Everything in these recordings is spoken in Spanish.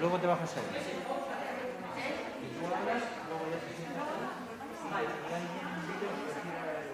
luego te bajas ahí. Y tú hablas, luego le presentas. Vale. Y alguien en un vídeo te tira el...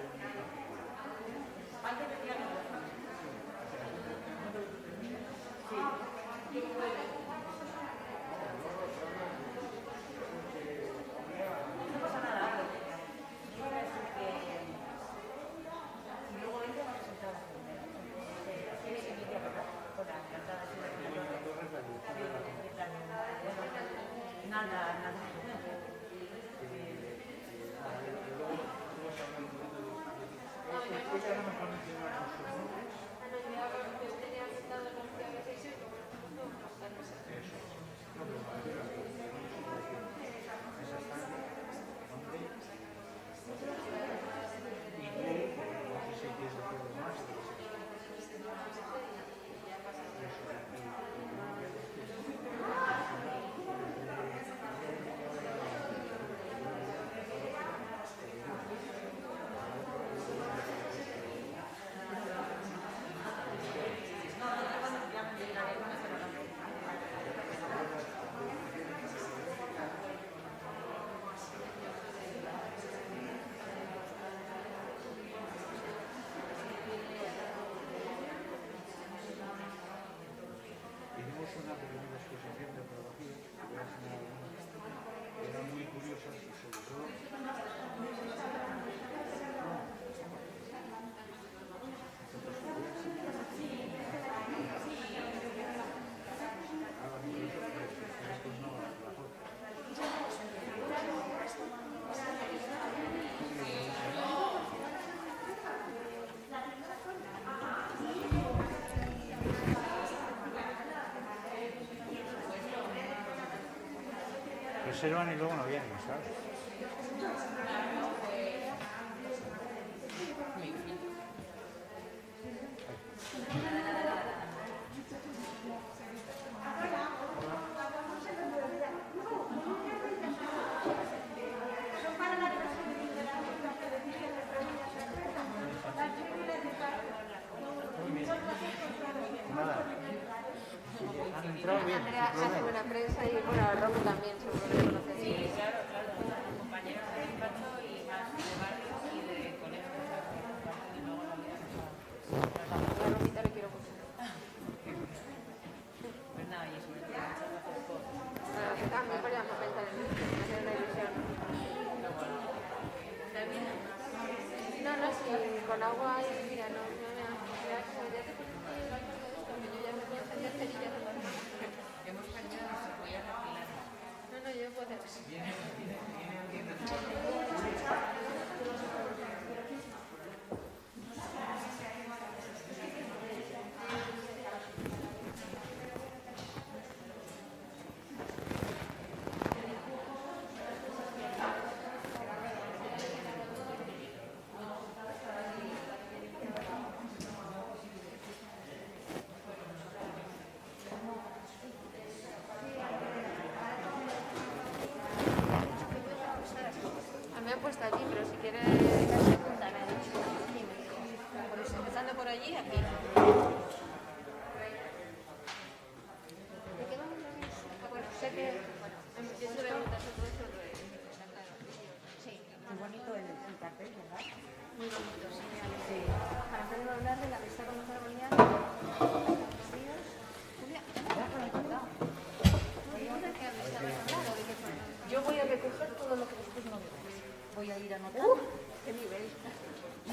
Una pequeña exposición de antropología que eran muy curiosas y sobre todo reservan y luego no vienen, ¿sabes? Nada. Han entrado bien. Andrea hace buena prensa y bueno, a Romo también, seguro que lo conoces. Sí, claro, compañeros de despacho y más de barrio y de colegio. Y luego la vida. A Romita le quiero mucho. Pues nada, y sobre todo muchas gracias por... También por llamar a pensar en esto, me hace una ilusión. ¿Está bien? No, sí, con agua y mira, no me ha... Ya te pones esto, que yo ya me voy a hacer cerillas. Hemos cambiado nuestras huellas dactilares. No, yo puedo hacer eso. Me he puesto allí, pero si quieres darse cuenta, me ha dicho. Por eso, empezando por allí, aquí. ¿De qué vamos a ver? Bueno, sé que yo se voy a montar todo eso. Sí. Muy bonito el cartel, ¿verdad? Muy bonito, sí. Sí. Para hacerlo hablar de la vista con los arbolianos. Julia, ¿de qué habéis hablado? ¿De qué forma? Yo voy a recoger todo lo que después no veáis. Voy a ir anotando. ¿Qué nivel?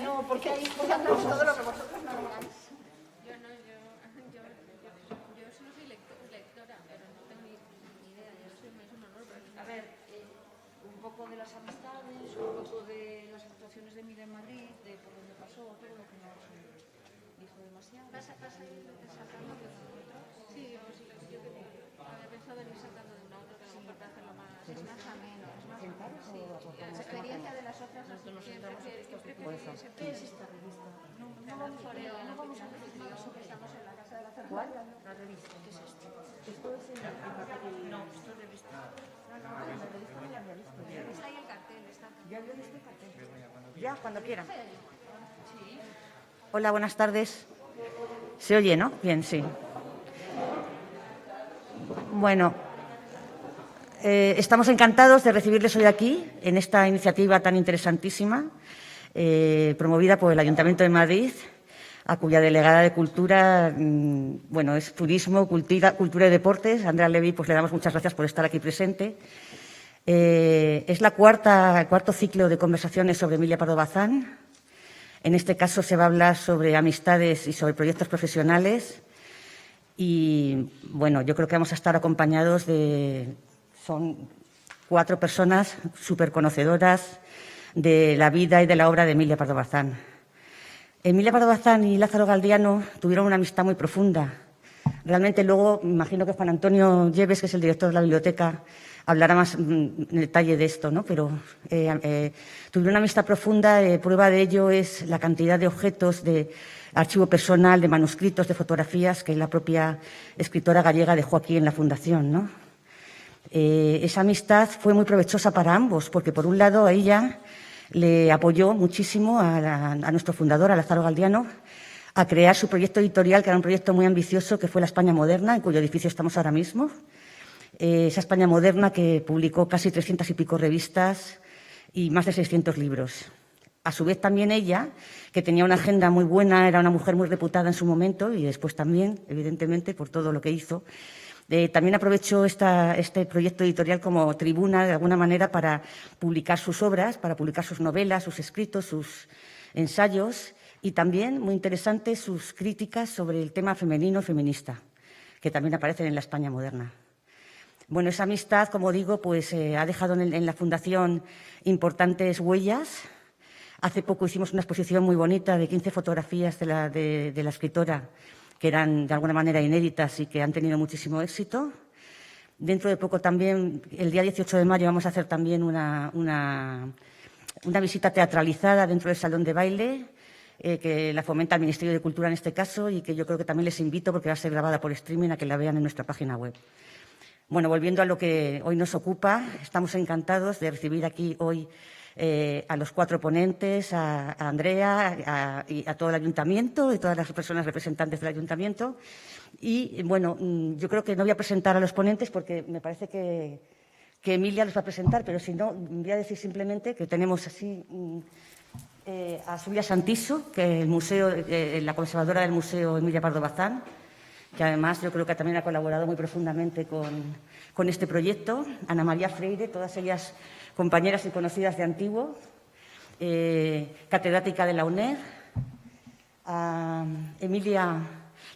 No, porque ahí hablamos todo lo que vosotros no veáis. Yo solo soy lectora, pero no tengo ni idea. Es un honor para mí. A ver, un poco de las amistades, un poco de las actuaciones de Mira en Madrid, de por dónde pasó, todo lo que nos dijo demasiado. ¿Vas a sacando de una a otra? Sí, yo había pensado en ir sacando de una a otra, pero para hacerlo más. Es más ameno, es más ameno. Sí. La experiencia de las otras Nosotros nos sentamos en estos tipos de cosas. ¿Qué es esta revista? No vamos a decir que estamos en la casa de la cerveza. ¿Cuál? La revista. ¿Qué es esto? Esto es el papel. No, esto es revista. No, la revista no la había visto. Está ahí el cartel, está. Ya había visto el cartel. Ya, cuando quieran. Hola, buenas tardes. ¿Se oye, no? Bien, sí. Bueno, estamos encantados de recibirles hoy aquí, en esta iniciativa tan interesantísima, promovida por el Ayuntamiento de Madrid, a cuya delegada de Cultura, bueno, es Turismo, Cultura y Deportes. Andrea Levy, pues le damos muchas gracias por estar aquí presente. Es el cuarto ciclo de conversaciones sobre Emilia Pardo Bazán. En este caso se va a hablar sobre amistades y sobre proyectos profesionales. Y, bueno, yo creo que vamos a estar acompañados son 4 personas súper conocedoras de la vida y de la obra de Emilia Pardo Bazán. Emilia Pardo Bazán y Lázaro Galdiano tuvieron una amistad muy profunda. Realmente luego, me imagino que Juan Antonio Lleves, que es el director de la biblioteca, hablará más en detalle de esto, ¿no? Pero tuvieron una amistad profunda. Prueba de ello es la cantidad de objetos de archivo personal, de manuscritos, de fotografías que la propia escritora gallega dejó aquí en la Fundación, ¿no? Esa amistad fue muy provechosa para ambos, porque por un lado a ella le apoyó muchísimo a nuestro fundador, a Lázaro Galdiano, a crear su proyecto editorial, que era un proyecto muy ambicioso, que fue La España Moderna, en cuyo edificio estamos ahora mismo. Esa España Moderna que publicó casi 300 y pico revistas y más de 600 libros. A su vez también ella, que tenía una agenda muy buena, era una mujer muy reputada en su momento y después también, evidentemente, por todo lo que hizo. También aprovechó este proyecto editorial como tribuna, de alguna manera, para publicar sus obras, para publicar sus novelas, sus escritos, sus ensayos y también, muy interesante, sus críticas sobre el tema femenino y feminista, que también aparecen en la España Moderna. Bueno, esa amistad, como digo, pues ha dejado en la Fundación importantes huellas. Hace poco hicimos una exposición muy bonita de 15 fotografías de la escritora, que eran de alguna manera inéditas y que han tenido muchísimo éxito. Dentro de poco también, el día 18 de mayo, vamos a hacer también una visita teatralizada dentro del Salón de Baile, que la fomenta el Ministerio de Cultura en este caso y que yo creo que también les invito, porque va a ser grabada por streaming, a que la vean en nuestra página web. Bueno, volviendo a lo que hoy nos ocupa, estamos encantados de recibir aquí hoy a los 4 ponentes, a Andrea y a todo el Ayuntamiento y todas las personas representantes del Ayuntamiento. Y, bueno, yo creo que no voy a presentar a los ponentes porque me parece que Emilia los va a presentar, pero si no, voy a decir simplemente que tenemos así a Silvia Santiso, que es la conservadora del Museo Emilia Pardo Bazán, que además yo creo que también ha colaborado muy profundamente con este proyecto. Ana María Freire, todas ellas compañeras y conocidas de antiguo, catedrática de la UNED, a Emilia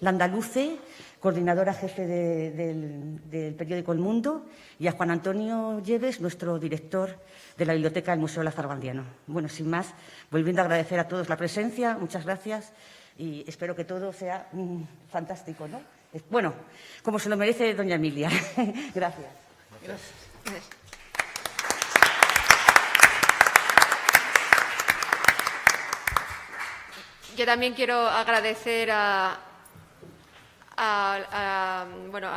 Landaluce, coordinadora jefe del periódico El Mundo, y a Juan Antonio Lleves, nuestro director de la Biblioteca del Museo Lázaro Galdiano. Bueno, sin más, volviendo a agradecer a todos la presencia, muchas gracias y espero que todo sea fantástico, ¿no? Bueno, como se lo merece doña Emilia. Gracias. Gracias. Yo también quiero agradecer a la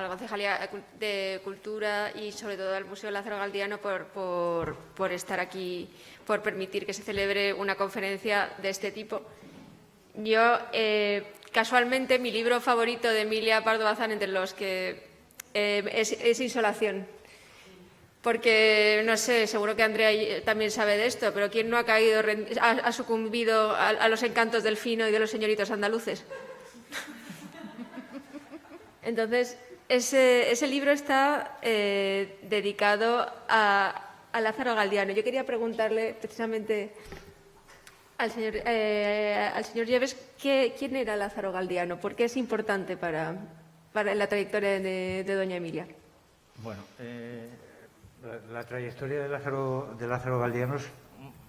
Concejalía de Cultura y sobre todo al Museo Lázaro Galdiano por estar aquí, por permitir que se celebre una conferencia de este tipo. Yo, casualmente, mi libro favorito de Emilia Pardo Bazán, entre los que es Insolación. Porque, no sé, seguro que Andrea también sabe de esto, pero ¿quién no ha caído, ha sucumbido a los encantos del fino y de los señoritos andaluces? Entonces, ese libro está dedicado a Lázaro Galdiano. Yo quería preguntarle precisamente al señor Lleves quién era Lázaro Galdiano, por qué es importante para la trayectoria de doña Emilia. Bueno, la trayectoria de Lázaro Galdiano es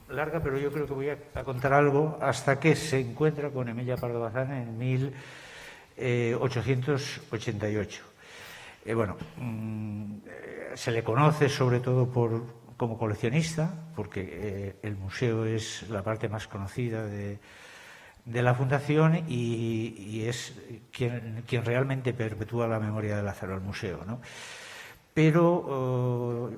larga, pero yo creo que voy a contar algo hasta que se encuentra con Emilia Pardo Bazán en 1888. Se le conoce sobre todo como coleccionista, porque el museo es la parte más conocida de la Fundación y es quien realmente perpetúa la memoria de Lázaro, el museo, ¿no? Pero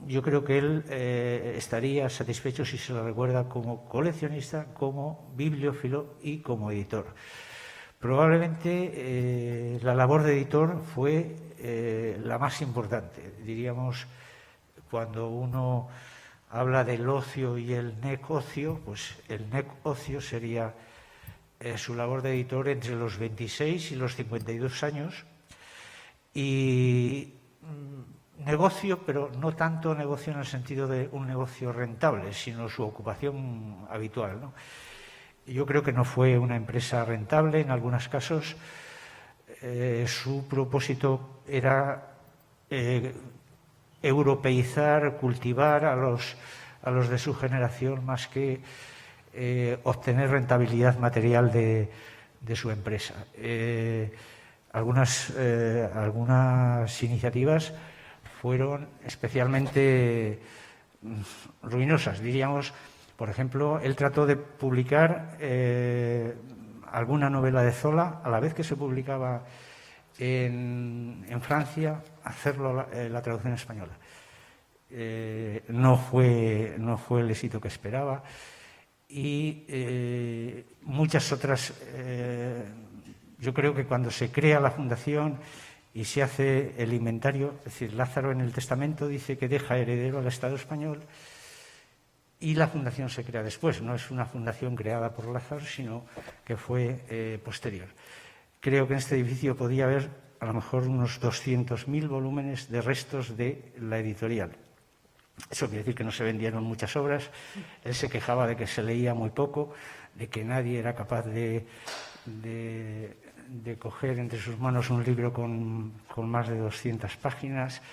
yo creo que él estaría satisfecho si se lo recuerda como coleccionista, como bibliófilo y como editor. Probablemente la labor de editor fue la más importante, diríamos cuando uno habla del ocio y el negocio, pues el negocio sería su labor de editor entre los 26 y los 52 años. Y negocio, pero no tanto negocio en el sentido de un negocio rentable, sino su ocupación habitual, ¿no? Yo creo que no fue una empresa rentable en algunos casos. Su propósito era europeizar, cultivar a los de su generación más que obtener rentabilidad material de su empresa. Algunas iniciativas fueron especialmente ruinosas, diríamos. Por ejemplo, él trató de publicar alguna novela de Zola a la vez que se publicaba en Francia, hacerlo la traducción española. No fue el éxito que esperaba, y muchas otras. Yo creo que cuando se crea la fundación y se hace el inventario, es decir, Lázaro en el testamento dice que deja heredero al Estado español, y la fundación se crea después. No es una fundación creada por Lázaro, sino que fue posterior. Creo que en este edificio podía haber a lo mejor unos 200.000 volúmenes de restos de la editorial. Eso quiere decir que no se vendieron muchas obras. Él se quejaba de que se leía muy poco, de que nadie era capaz de coger entre sus manos un libro con más de 200 páginas.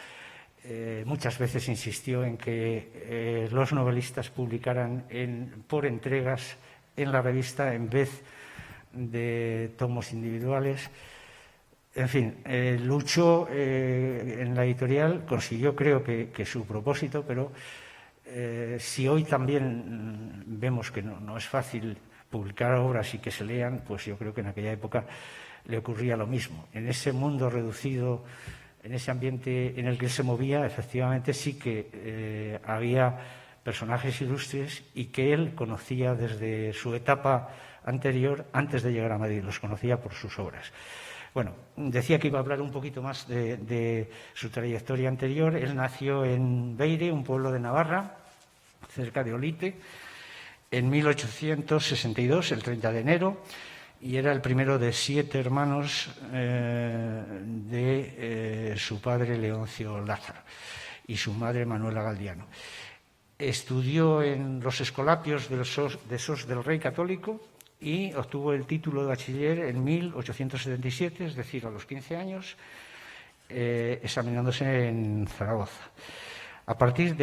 Muchas veces insistió en que los novelistas publicaran por entregas en la revista en vez de tomos individuales. En fin, luchó en la editorial, consiguió, creo que su propósito, pero si hoy también vemos que no es fácil publicar obras y que se lean, pues yo creo que en aquella época le ocurría lo mismo. En ese mundo reducido, en ese ambiente en el que él se movía, efectivamente sí que había personajes ilustres y que él conocía desde su etapa anterior, antes de llegar a Madrid, los conocía por sus obras. Bueno, decía que iba a hablar un poquito más de su trayectoria anterior. Él nació en Beire, un pueblo de Navarra, cerca de Olite, en 1862, el 30 de enero, y era el primero de 7 hermanos de su padre Leoncio Lázaro y su madre Manuela Galdiano. Estudió en los Escolapios de Sos del Rey Católico y obtuvo el título de bachiller en 1877, es decir, a los 15 años, examinándose en Zaragoza. A partir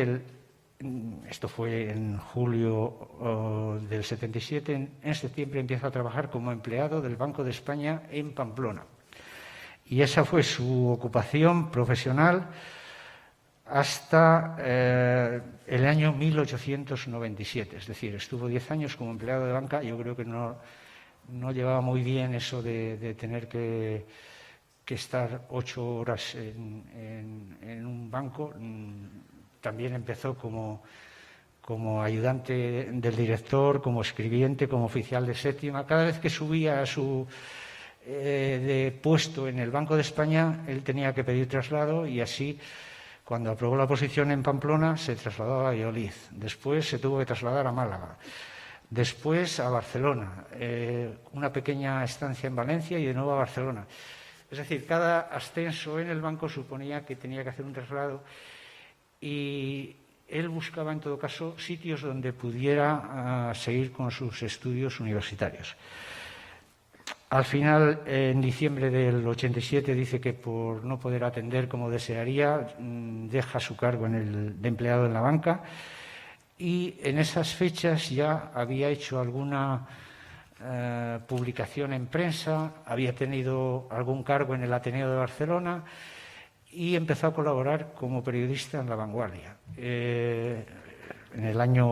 esto fue en julio del 77, en septiembre empieza a trabajar como empleado del Banco de España en Pamplona. Y esa fue su ocupación profesional hasta el año 1897, es decir, estuvo 10 años como empleado de banca. Yo creo que no llevaba muy bien eso de tener que estar 8 horas en un banco. También empezó como ayudante del director, como escribiente, como oficial de séptima. Cada vez que subía a su de puesto en el Banco de España, él tenía que pedir traslado, y así, cuando aprobó la posición en Pamplona, se trasladó a Valladolid. Después se tuvo que trasladar a Málaga. Después a Barcelona. Una pequeña estancia en Valencia y de nuevo a Barcelona. Es decir, cada ascenso en el banco suponía que tenía que hacer un traslado, y él buscaba, en todo caso, sitios donde pudiera seguir con sus estudios universitarios. Al final, en diciembre del 87, dice que por no poder atender como desearía, deja su cargo de empleado en la banca, y en esas fechas ya había hecho alguna publicación en prensa, había tenido algún cargo en el Ateneo de Barcelona y empezó a colaborar como periodista en La Vanguardia. En el año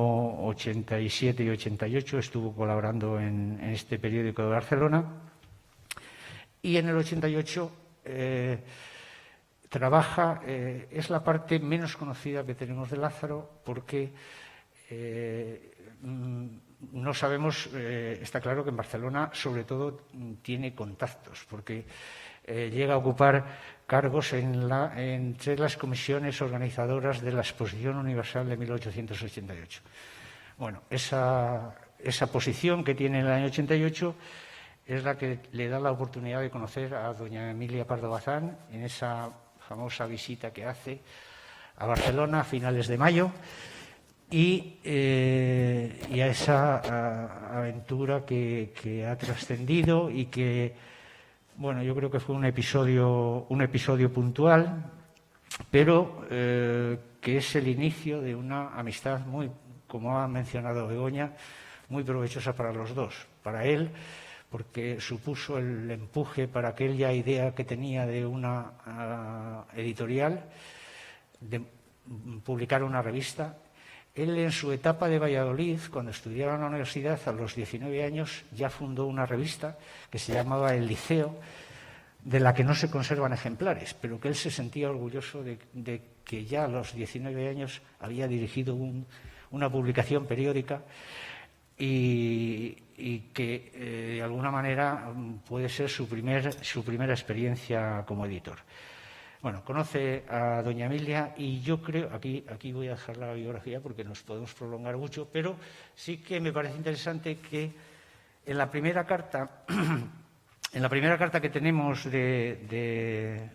87 y 88 estuvo colaborando en este periódico de Barcelona, y en el 88 trabaja, es la parte menos conocida que tenemos de Lázaro, porque no sabemos, está claro que en Barcelona sobre todo tiene contactos, porque llega a ocupar cargos entre las comisiones organizadoras de la Exposición Universal de 1888. Bueno, esa posición que tiene en el año 88 es la que le da la oportunidad de conocer a doña Emilia Pardo Bazán en esa famosa visita que hace a Barcelona a finales de mayo y a esa aventura que ha trascendido y que, bueno, yo creo que fue un episodio puntual, pero que es el inicio de una amistad muy, como ha mencionado Begoña, muy provechosa para los dos. Para él, porque supuso el empuje para aquella idea que tenía de una editorial, de publicar una revista. Él, en su etapa de Valladolid, cuando estudiaba en la universidad, a los 19 años, ya fundó una revista que se llamaba El Liceo, de la que no se conservan ejemplares, pero que él se sentía orgulloso de que ya a los 19 años había dirigido una publicación periódica y que de alguna manera puede ser su primera experiencia como editor. Bueno, conoce a doña Emilia y yo creo, aquí voy a dejar la biografía porque nos podemos prolongar mucho, pero sí que me parece interesante que en la primera carta que tenemos que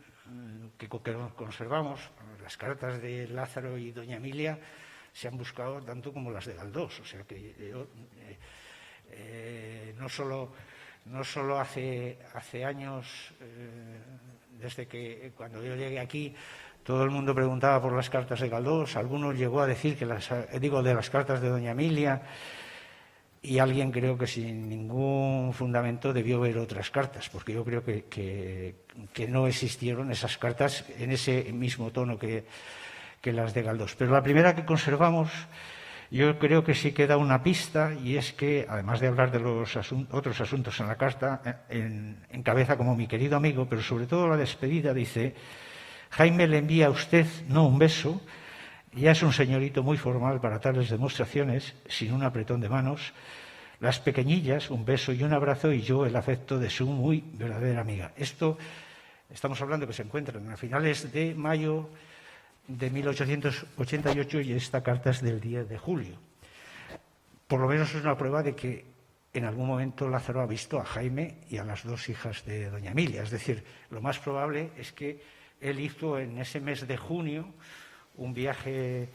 conservamos, las cartas de Lázaro y doña Emilia se han buscado tanto como las de Galdós, o sea que no solo hace años, desde que cuando yo llegué aquí todo el mundo preguntaba por las cartas de Galdós, algunos llegó a decir de las cartas de doña Emilia, y alguien, creo que sin ningún fundamento, debió ver otras cartas, porque yo creo que no existieron esas cartas en ese mismo tono que las de Galdós. Pero la primera que conservamos, yo creo que sí queda una pista, y es que, además de hablar de los otros asuntos en la carta, encabeza como mi querido amigo, pero sobre todo la despedida dice: Jaime le envía a usted no un beso, ya es un señorito muy formal para tales demostraciones, sin un apretón de manos, las pequeñillas, un beso y un abrazo, y yo el afecto de su muy verdadera amiga. Esto estamos hablando que se encuentran a finales de mayo de 1888 y esta carta es del 10 de julio. Por lo menos es una prueba de que en algún momento Lázaro ha visto a Jaime y a las dos hijas de doña Emilia. Es decir, lo más probable es que él hizo en ese mes de junio un viaje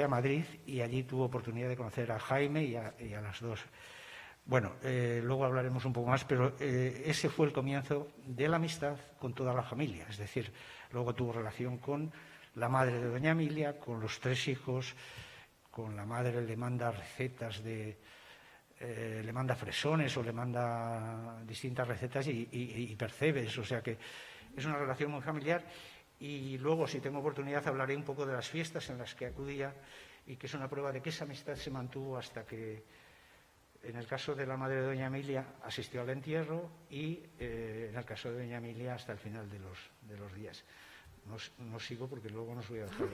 a Madrid y allí tuvo oportunidad de conocer a Jaime y a las dos. Bueno, luego hablaremos un poco más, pero ese fue el comienzo de la amistad con toda la familia. Es decir, luego tuvo relación con la madre de doña Emilia, con los tres hijos, con la madre le manda recetas le manda fresones o le manda distintas recetas y percebes, o sea que es una relación muy familiar. Y luego, si tengo oportunidad, hablaré un poco de las fiestas en las que acudía y que es una prueba de que esa amistad se mantuvo hasta que, en el caso de la madre de doña Emilia, asistió al entierro y en el caso de doña Emilia hasta el final de los días. No sigo porque luego nos voy a dejar.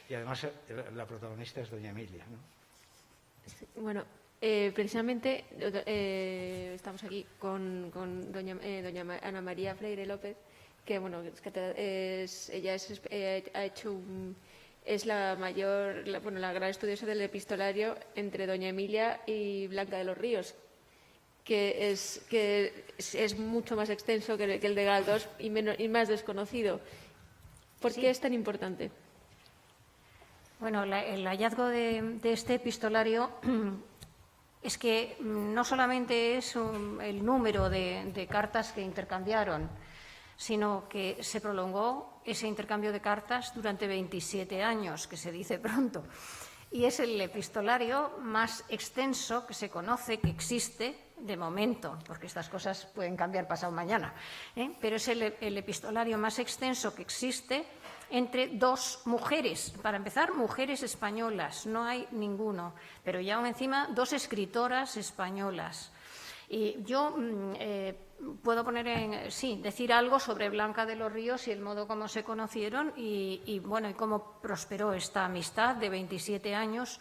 Y además la protagonista es doña Emilia, ¿no? Bueno, precisamente estamos aquí con doña Ana María Freire López, que bueno, ella ha hecho es la mayor, la gran estudiosa del epistolario entre doña Emilia y Blanca de los Ríos, que es mucho más extenso que el de Galdós y más desconocido. ¿Por qué es tan importante? Bueno, el hallazgo de este epistolario es que no solamente es el número de cartas que intercambiaron, sino que se prolongó ese intercambio de cartas durante 27 años, que se dice pronto. Y es el epistolario más extenso que se conoce, que existe de momento, porque estas cosas pueden cambiar pasado mañana, pero es el epistolario más extenso que existe entre dos mujeres. Para empezar, mujeres españolas, no hay ninguno, pero ya aún encima dos escritoras españolas. Y yo puedo decir algo sobre Blanca de los Ríos y el modo como se conocieron y cómo prosperó esta amistad de 27 años,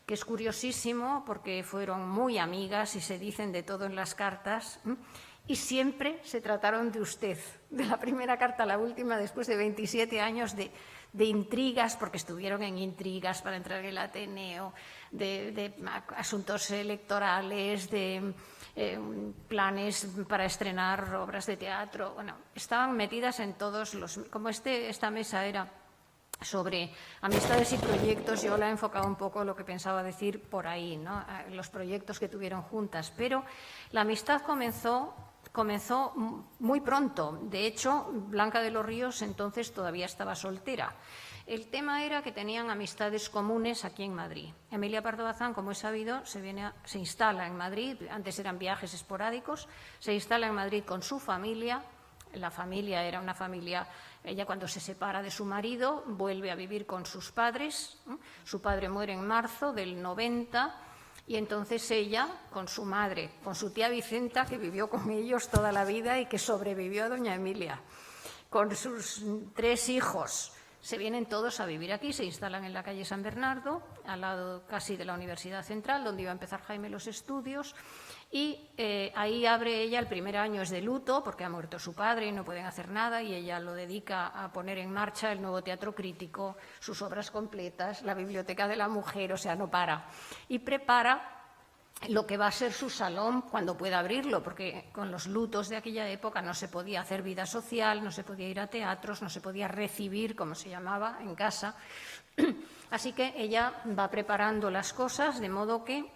que es curiosísimo porque fueron muy amigas y se dicen de todo en las cartas. y siempre se trataron de usted, de la primera carta a la última, después de 27 años de intrigas, porque estuvieron en intrigas para entrar en el Ateneo, de asuntos electorales, de planes para estrenar obras de teatro. Bueno, estaban metidas en todos los... Como esta mesa era sobre amistades y proyectos, yo la he enfocado un poco lo que pensaba decir por ahí, ¿no? Los proyectos que tuvieron juntas, pero la amistad comenzó muy pronto. De hecho, Blanca de los Ríos entonces todavía estaba soltera. El tema era que tenían amistades comunes aquí en Madrid. Emilia Pardo Bazán, como he sabido, se instala en Madrid, antes eran viajes esporádicos, se instala en Madrid con su familia. La familia era una familia, ella cuando se separa de su marido vuelve a vivir con sus padres. Su padre muere en marzo del 90 y entonces ella, con su madre, con su tía Vicenta, que vivió con ellos toda la vida y que sobrevivió a doña Emilia, con sus 3 hijos, se vienen todos a vivir aquí, se instalan en la calle San Bernardo, al lado casi de la Universidad Central, donde iba a empezar Jaime los estudios, y ahí abre ella, el primer año es de luto, porque ha muerto su padre y no pueden hacer nada, y ella lo dedica a poner en marcha el nuevo teatro crítico, sus obras completas, la Biblioteca de la Mujer, o sea, no para. Y prepara lo que va a ser su salón cuando pueda abrirlo, porque con los lutos de aquella época no se podía hacer vida social, no se podía ir a teatros, no se podía recibir, como se llamaba, en casa. Así que ella va preparando las cosas, de modo que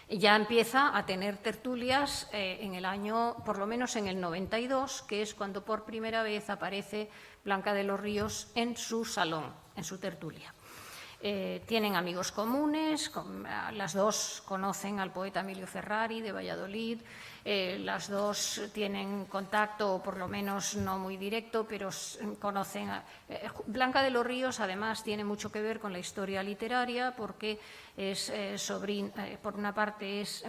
ya empieza a tener tertulias en el año, por lo menos en el 92, que es cuando por primera vez aparece Blanca de los Ríos en su salón, en su tertulia. Tienen amigos comunes, las dos conocen al poeta Emilio Ferrari de Valladolid, las dos tienen contacto, por lo menos no muy directo, pero conocen Blanca de los Ríos además tiene mucho que ver con la historia literaria porque es por una parte es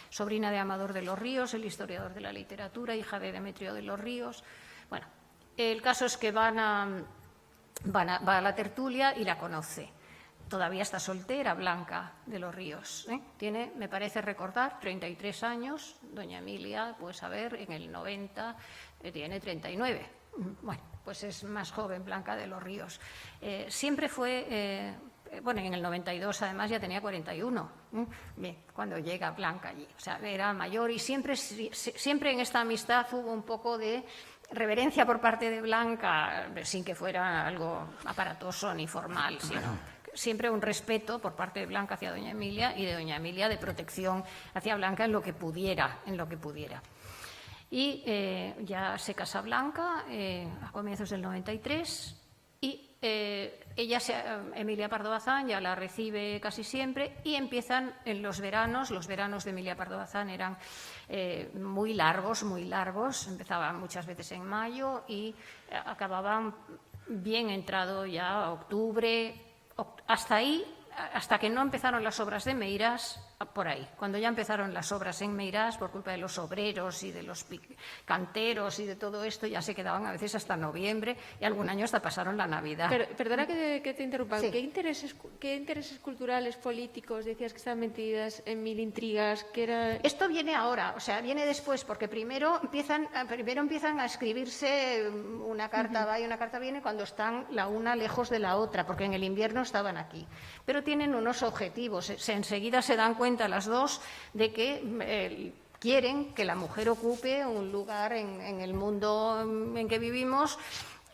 sobrina de Amador de los Ríos, el historiador de la literatura, hija de Demetrio de los Ríos. Bueno, el caso es que va a la tertulia y la conoce. Todavía está soltera Blanca de los Ríos. Tiene, me parece recordar, 33 años. Doña Emilia, pues a ver, en el 90 tiene 39. Bueno, pues es más joven Blanca de los Ríos. Siempre fue, bueno, en el 92 además ya tenía 41. Bien, cuando llega Blanca allí. O sea, era mayor y siempre en esta amistad hubo un poco de reverencia por parte de Blanca, sin que fuera algo aparatoso ni formal, sino siempre un respeto por parte de Blanca hacia doña Emilia y de doña Emilia de protección hacia Blanca en lo que pudiera. Y ya se casa Blanca a comienzos del 93 y Emilia Pardo Bazán ya la recibe casi siempre y empiezan en los veranos de Emilia Pardo Bazán eran muy largos, empezaban muchas veces en mayo y acababan bien entrado ya octubre. Hasta ahí, hasta que no empezaron las obras de Meirás, por ahí. Cuando ya empezaron las obras en Meirás, por culpa de los obreros y de los canteros y de todo esto, ya se quedaban a veces hasta noviembre y algún año hasta pasaron la Navidad. Perdona que te interrumpa. Sí. ¿Qué intereses culturales, políticos, decías que estaban metidas en mil intrigas? Esto viene ahora, o sea, viene después, porque primero empiezan a escribirse una carta va y una carta viene cuando están la una lejos de la otra, porque en el invierno estaban aquí. Pero tienen unos objetivos. Enseguida se dan cuenta las dos de que quieren que la mujer ocupe un lugar en el mundo en que vivimos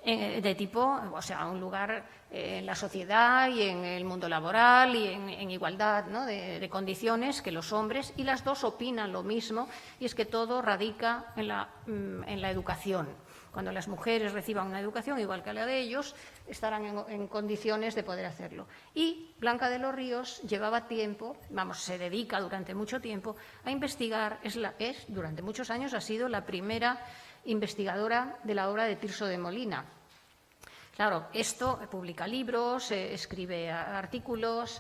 de tipo, o sea, un lugar en la sociedad y en el mundo laboral y en igualdad, ¿no? de condiciones que los hombres, y las dos opinan lo mismo, y es que todo radica en la educación. Cuando las mujeres reciban una educación igual que la de ellos, estarán en condiciones de poder hacerlo. Y Blanca de los Ríos llevaba tiempo, se dedica durante mucho tiempo a investigar, durante muchos años ha sido la primera investigadora de la obra de Tirso de Molina. Claro, esto publica libros, escribe artículos,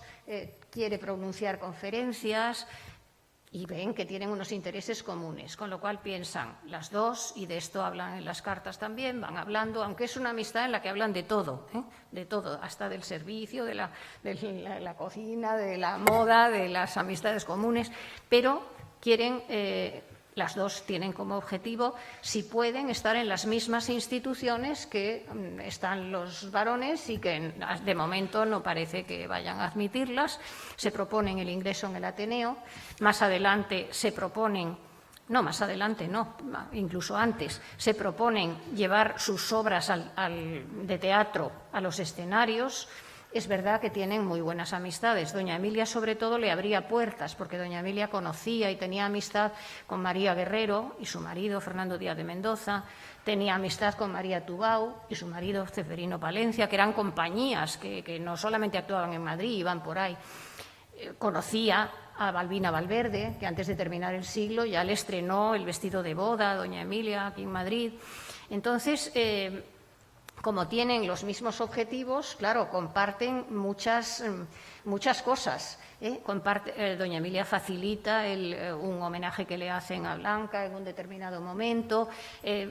quiere pronunciar conferencias. Y ven que tienen unos intereses comunes, con lo cual piensan las dos, y de esto hablan en las cartas también, van hablando, aunque es una amistad en la que hablan de todo, hasta del servicio, de la cocina, de la moda, de las amistades comunes, pero quieren, las dos tienen como objetivo, si pueden, estar en las mismas instituciones que están los varones y que de momento no parece que vayan a admitirlas. Se proponen el ingreso en el Ateneo, más adelante se proponen, no, más adelante no, incluso antes, se proponen llevar sus obras de teatro a los escenarios. Es verdad que tienen muy buenas amistades. Doña Emilia, sobre todo, le abría puertas, porque doña Emilia conocía y tenía amistad con María Guerrero y su marido, Fernando Díaz de Mendoza, tenía amistad con María Tubau y su marido, Ceferino Palencia, que eran compañías que no solamente actuaban en Madrid, iban por ahí. Conocía a Balbina Valverde, que antes de terminar el siglo ya le estrenó el vestido de boda a doña Emilia aquí en Madrid. Entonces, como tienen los mismos objetivos, claro, comparten muchas cosas. Doña Emilia facilita un homenaje que le hacen a Blanca en un determinado momento.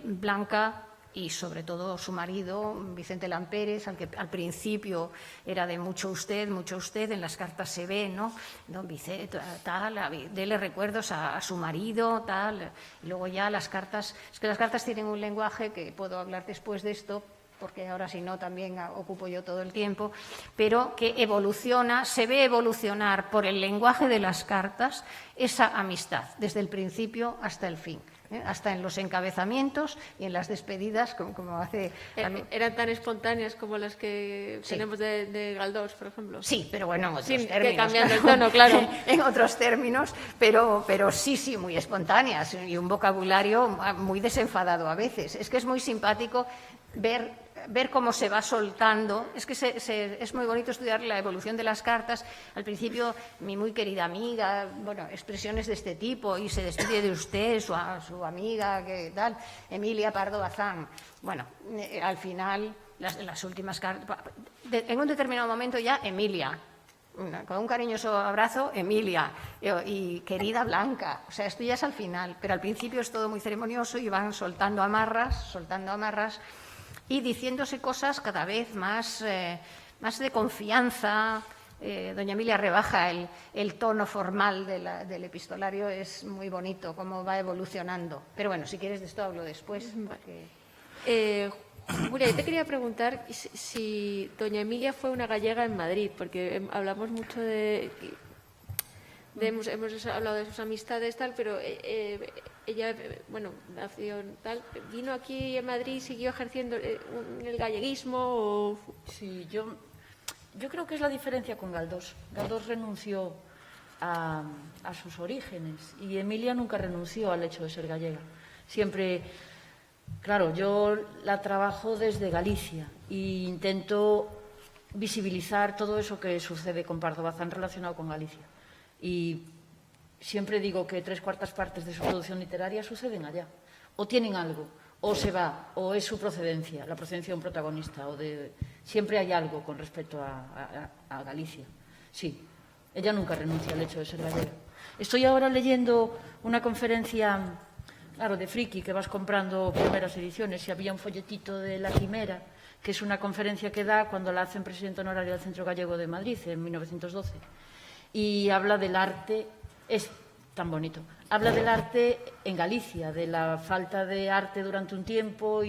Blanca y sobre todo su marido, Vicente Lampérez, al que al principio era de mucho usted, en las cartas se ve, ¿no? Don Vicente, tal, dele recuerdos a su marido, tal. Y luego ya las cartas, es que las cartas tienen un lenguaje que puedo hablar después de esto, porque ahora si no también ocupo yo todo el tiempo, pero que evoluciona, se ve evolucionar por el lenguaje de las cartas esa amistad, desde el principio hasta el fin, hasta en los encabezamientos y en las despedidas, como hace... ¿Eran tan espontáneas como las que Sí. tenemos de Galdós, por ejemplo? Sí, pero bueno, en otros Sí, que términos. cambiando el tono, claro. En otros términos, pero sí, muy espontáneas y un vocabulario muy desenfadado a veces. Es que es muy simpático ver cómo se va soltando. Es que es muy bonito estudiar la evolución de las cartas. Al principio, mi muy querida amiga, bueno, expresiones de este tipo, y se despide de usted, su amiga, ¿qué tal? Emilia Pardo Bazán. Bueno, al final, las últimas cartas, en un determinado momento ya, Emilia. Con un cariñoso abrazo, Emilia, y querida Blanca. O sea, esto ya es al final, pero al principio es todo muy ceremonioso y van soltando amarras, y diciéndose cosas cada vez más de confianza. Doña Emilia rebaja el tono formal del epistolario, es muy bonito cómo va evolucionando. Pero bueno, si quieres de esto hablo después. Julia, yo te quería preguntar si doña Emilia fue una gallega en Madrid, porque hablamos mucho hemos hablado de sus amistades, tal, pero ella, bueno, nació tal, vino aquí en Madrid y siguió ejerciendo el galleguismo o... Sí, yo creo que es la diferencia con Galdós. Galdós renunció a sus orígenes y Emilia nunca renunció al hecho de ser gallega. Siempre, claro, yo la trabajo desde Galicia e intento visibilizar todo eso que sucede con Pardo Bazán relacionado con Galicia. Y siempre digo que 3/4 partes de su producción literaria suceden allá. O tienen algo, o se va, o es su procedencia, la procedencia de un protagonista. Siempre hay algo con respecto a Galicia. Sí, ella nunca renuncia al hecho de ser gallega. Estoy ahora leyendo una conferencia, claro, de friki, que vas comprando primeras ediciones, y había un folletito de La Quimera, que es una conferencia que da cuando la hacen presidente honorario del Centro Gallego de Madrid en 1912. Y habla del arte, es tan bonito, habla del arte en Galicia, de la falta de arte durante un tiempo,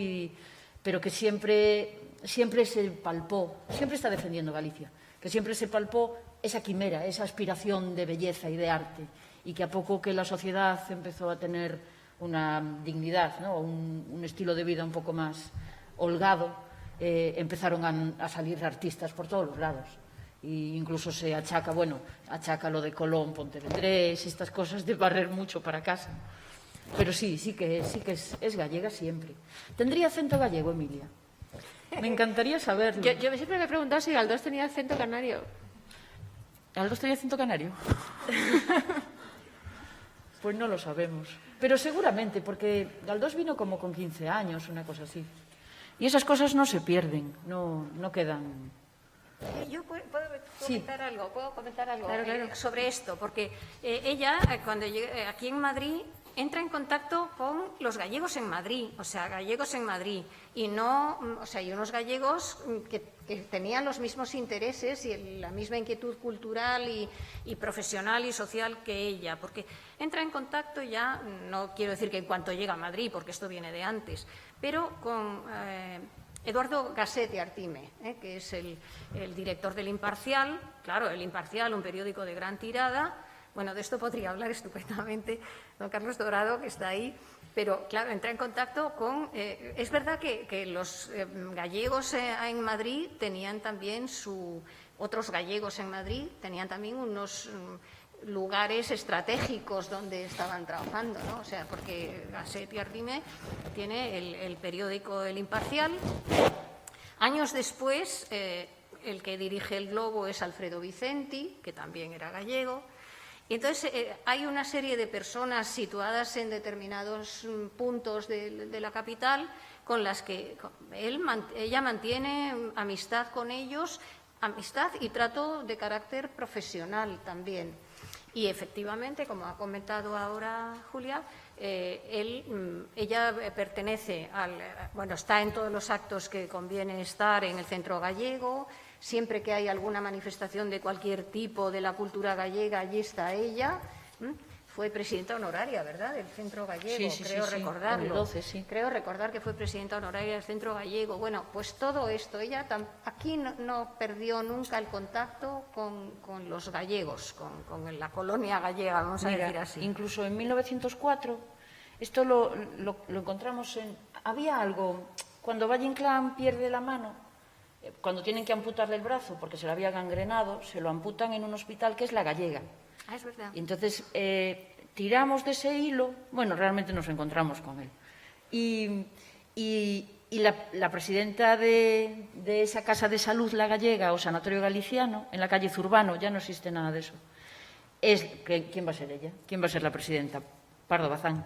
pero que siempre se palpó, siempre está defendiendo Galicia, que siempre se palpó esa quimera, esa aspiración de belleza y de arte, y que a poco que la sociedad empezó a tener una dignidad, ¿no? un estilo de vida un poco más holgado, empezaron a salir artistas por todos los lados. E incluso se achaca lo de Colón, Pontevedrés, estas cosas de barrer mucho para casa. Pero sí que es gallega siempre. ¿Tendría acento gallego, Emilia? Me encantaría saberlo. Yo siempre me he preguntado si Galdós tenía acento canario. ¿Galdós tenía acento canario? Pues no lo sabemos. Pero seguramente, porque Galdós vino como con 15 años, una cosa así. Y esas cosas no se pierden, no quedan... Yo puedo comentar algo Claro. sobre esto, porque ella, cuando llegué aquí en Madrid, entra en contacto con los gallegos en Madrid, o sea, gallegos en Madrid, y no, o sea, y unos gallegos que tenían los mismos intereses y la misma inquietud cultural y profesional y social que ella, porque entra en contacto ya, no quiero decir que en cuanto llega a Madrid, porque esto viene de antes, pero con Eduardo Gasset Artime, que es el director del Imparcial, claro, el Imparcial, un periódico de gran tirada. Bueno, de esto podría hablar estupendamente don Carlos Dorado, que está ahí, pero claro, entra en contacto con... es verdad que los gallegos en Madrid tenían también otros gallegos en Madrid tenían también unos lugares estratégicos donde estaban trabajando, ¿no? O sea, porque Gasset y Artime tiene el periódico El Imparcial. Años después, el que dirige El Globo es Alfredo Vicenti, que también era gallego. Y entonces hay una serie de personas situadas en determinados puntos de la capital con las que ella mantiene amistad con ellos, amistad y trato de carácter profesional también. Y efectivamente, como ha comentado ahora Julia, ella pertenece está en todos los actos que conviene estar en el Centro Gallego. Siempre que hay alguna manifestación de cualquier tipo de la cultura gallega, allí está ella. Fue presidenta honoraria, ¿verdad?, del Centro Gallego, creo recordarlo. En el 12, sí. Creo recordar que fue presidenta honoraria del Centro Gallego. Bueno, pues todo esto, ella aquí no perdió nunca el contacto con los gallegos, con la colonia gallega, vamos a decir así. Incluso en 1904, esto lo encontramos en... Había algo, cuando Valle Inclán pierde la mano, cuando tienen que amputarle el brazo porque se lo había gangrenado, se lo amputan en un hospital que es La Gallega. Ah, es verdad. Y entonces tiramos de ese hilo, bueno, realmente nos encontramos con él. Y la presidenta de esa Casa de Salud La Gallega o Sanatorio Galiciano, en la calle Zurbano, ya no existe nada de eso. ¿Quién va a ser ella? ¿Quién va a ser la presidenta? Pardo Bazán.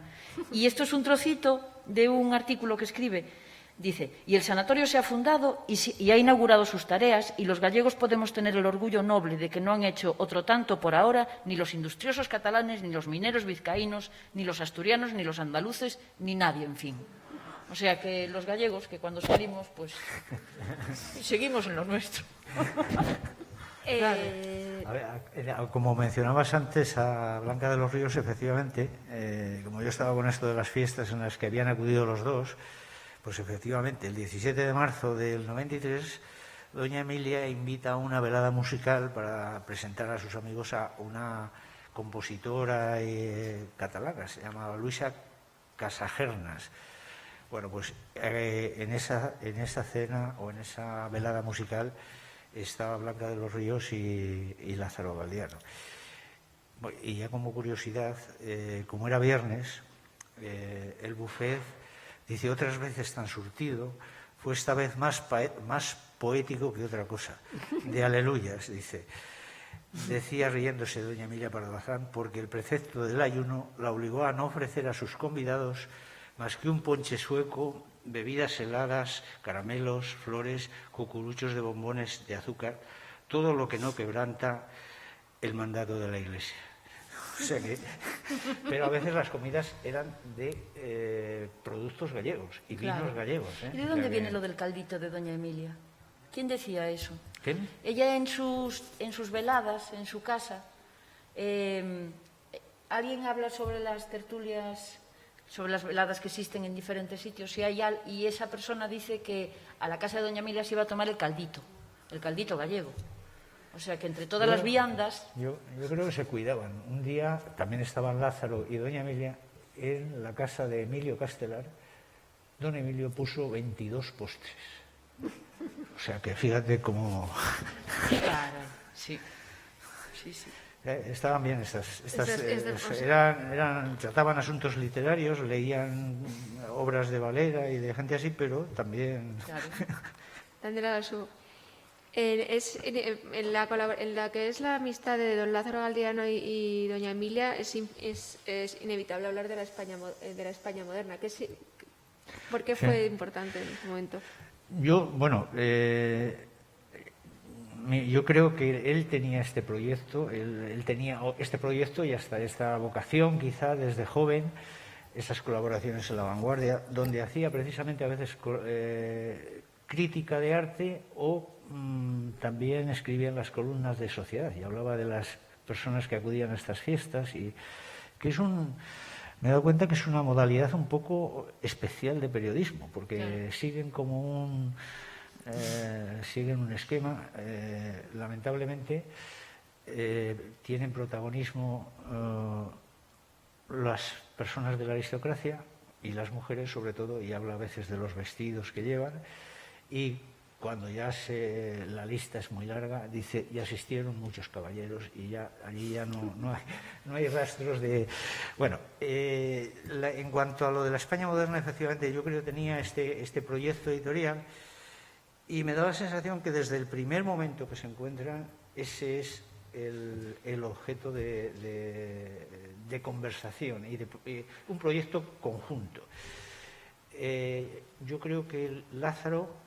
Y esto es un trocito de un artículo que escribe. Dice, y el sanatorio se ha fundado y ha inaugurado sus tareas y los gallegos podemos tener el orgullo noble de que no han hecho otro tanto por ahora ni los industriosos catalanes, ni los mineros vizcaínos, ni los asturianos, ni los andaluces, ni nadie, en fin. O sea que los gallegos, que cuando salimos, pues seguimos en lo nuestro. A ver, como mencionabas antes a Blanca de los Ríos, efectivamente, como yo estaba con esto de las fiestas en las que habían acudido los dos, pues efectivamente, el 17 de marzo del 93, doña Emilia invita a una velada musical para presentar a sus amigos a una compositora catalana, se llama Luisa Casagernas. Bueno, pues en esa cena o en esa velada musical estaba Blanca de los Ríos y Lázaro Galdiano. Y ya como curiosidad, como era viernes, el buffet, dice, otras veces tan surtido, fue esta vez más poético que otra cosa, de aleluyas, dice. Decía riéndose doña Emilia Pardo Bazán, porque el precepto del ayuno la obligó a no ofrecer a sus convidados más que un ponche sueco, bebidas heladas, caramelos, flores, cucuruchos de bombones de azúcar, todo lo que no quebranta el mandato de la Iglesia. O sea que, pero a veces las comidas eran de productos gallegos y vinos gallegos. ¿Y de dónde viene lo del caldito de doña Emilia? ¿Quién decía eso? ¿Quién? Ella en sus veladas, en su casa, alguien habla sobre las tertulias, sobre las veladas que existen en diferentes sitios, y esa persona dice que a la casa de doña Emilia se iba a tomar el caldito gallego. O sea, que entre todas las viandas... Yo creo que se cuidaban. Un día también estaban Lázaro y doña Emilia en la casa de Emilio Castelar. Don Emilio puso 22 postres. O sea, que fíjate cómo... Claro, sí. Estaban bien trataban asuntos literarios, leían obras de Valera y de gente así, pero también... Claro. Tendrá su... En la que es la amistad de don Lázaro Galdiano y doña Emilia es inevitable hablar de la España moderna. ¿Por qué fue importante en ese momento? Yo creo que él tenía este proyecto, él tenía este proyecto y hasta esta vocación quizá desde joven esas colaboraciones en La Vanguardia, donde hacía precisamente a veces crítica de arte o también escribía en las columnas de Sociedad y hablaba de las personas que acudían a estas fiestas y que me he dado cuenta que es una modalidad un poco especial de periodismo, porque siguen siguen un esquema, lamentablemente tienen protagonismo las personas de la aristocracia y las mujeres sobre todo, y habla a veces de los vestidos que llevan, y cuando ya la lista es muy larga, dice, y asistieron muchos caballeros, y ya allí ya no hay rastros de... Bueno, en cuanto a lo de la España moderna, efectivamente, yo creo que tenía este proyecto editorial, y me da la sensación que desde el primer momento que se encuentran, ese es el objeto de conversación y un proyecto conjunto. Yo creo que Lázaro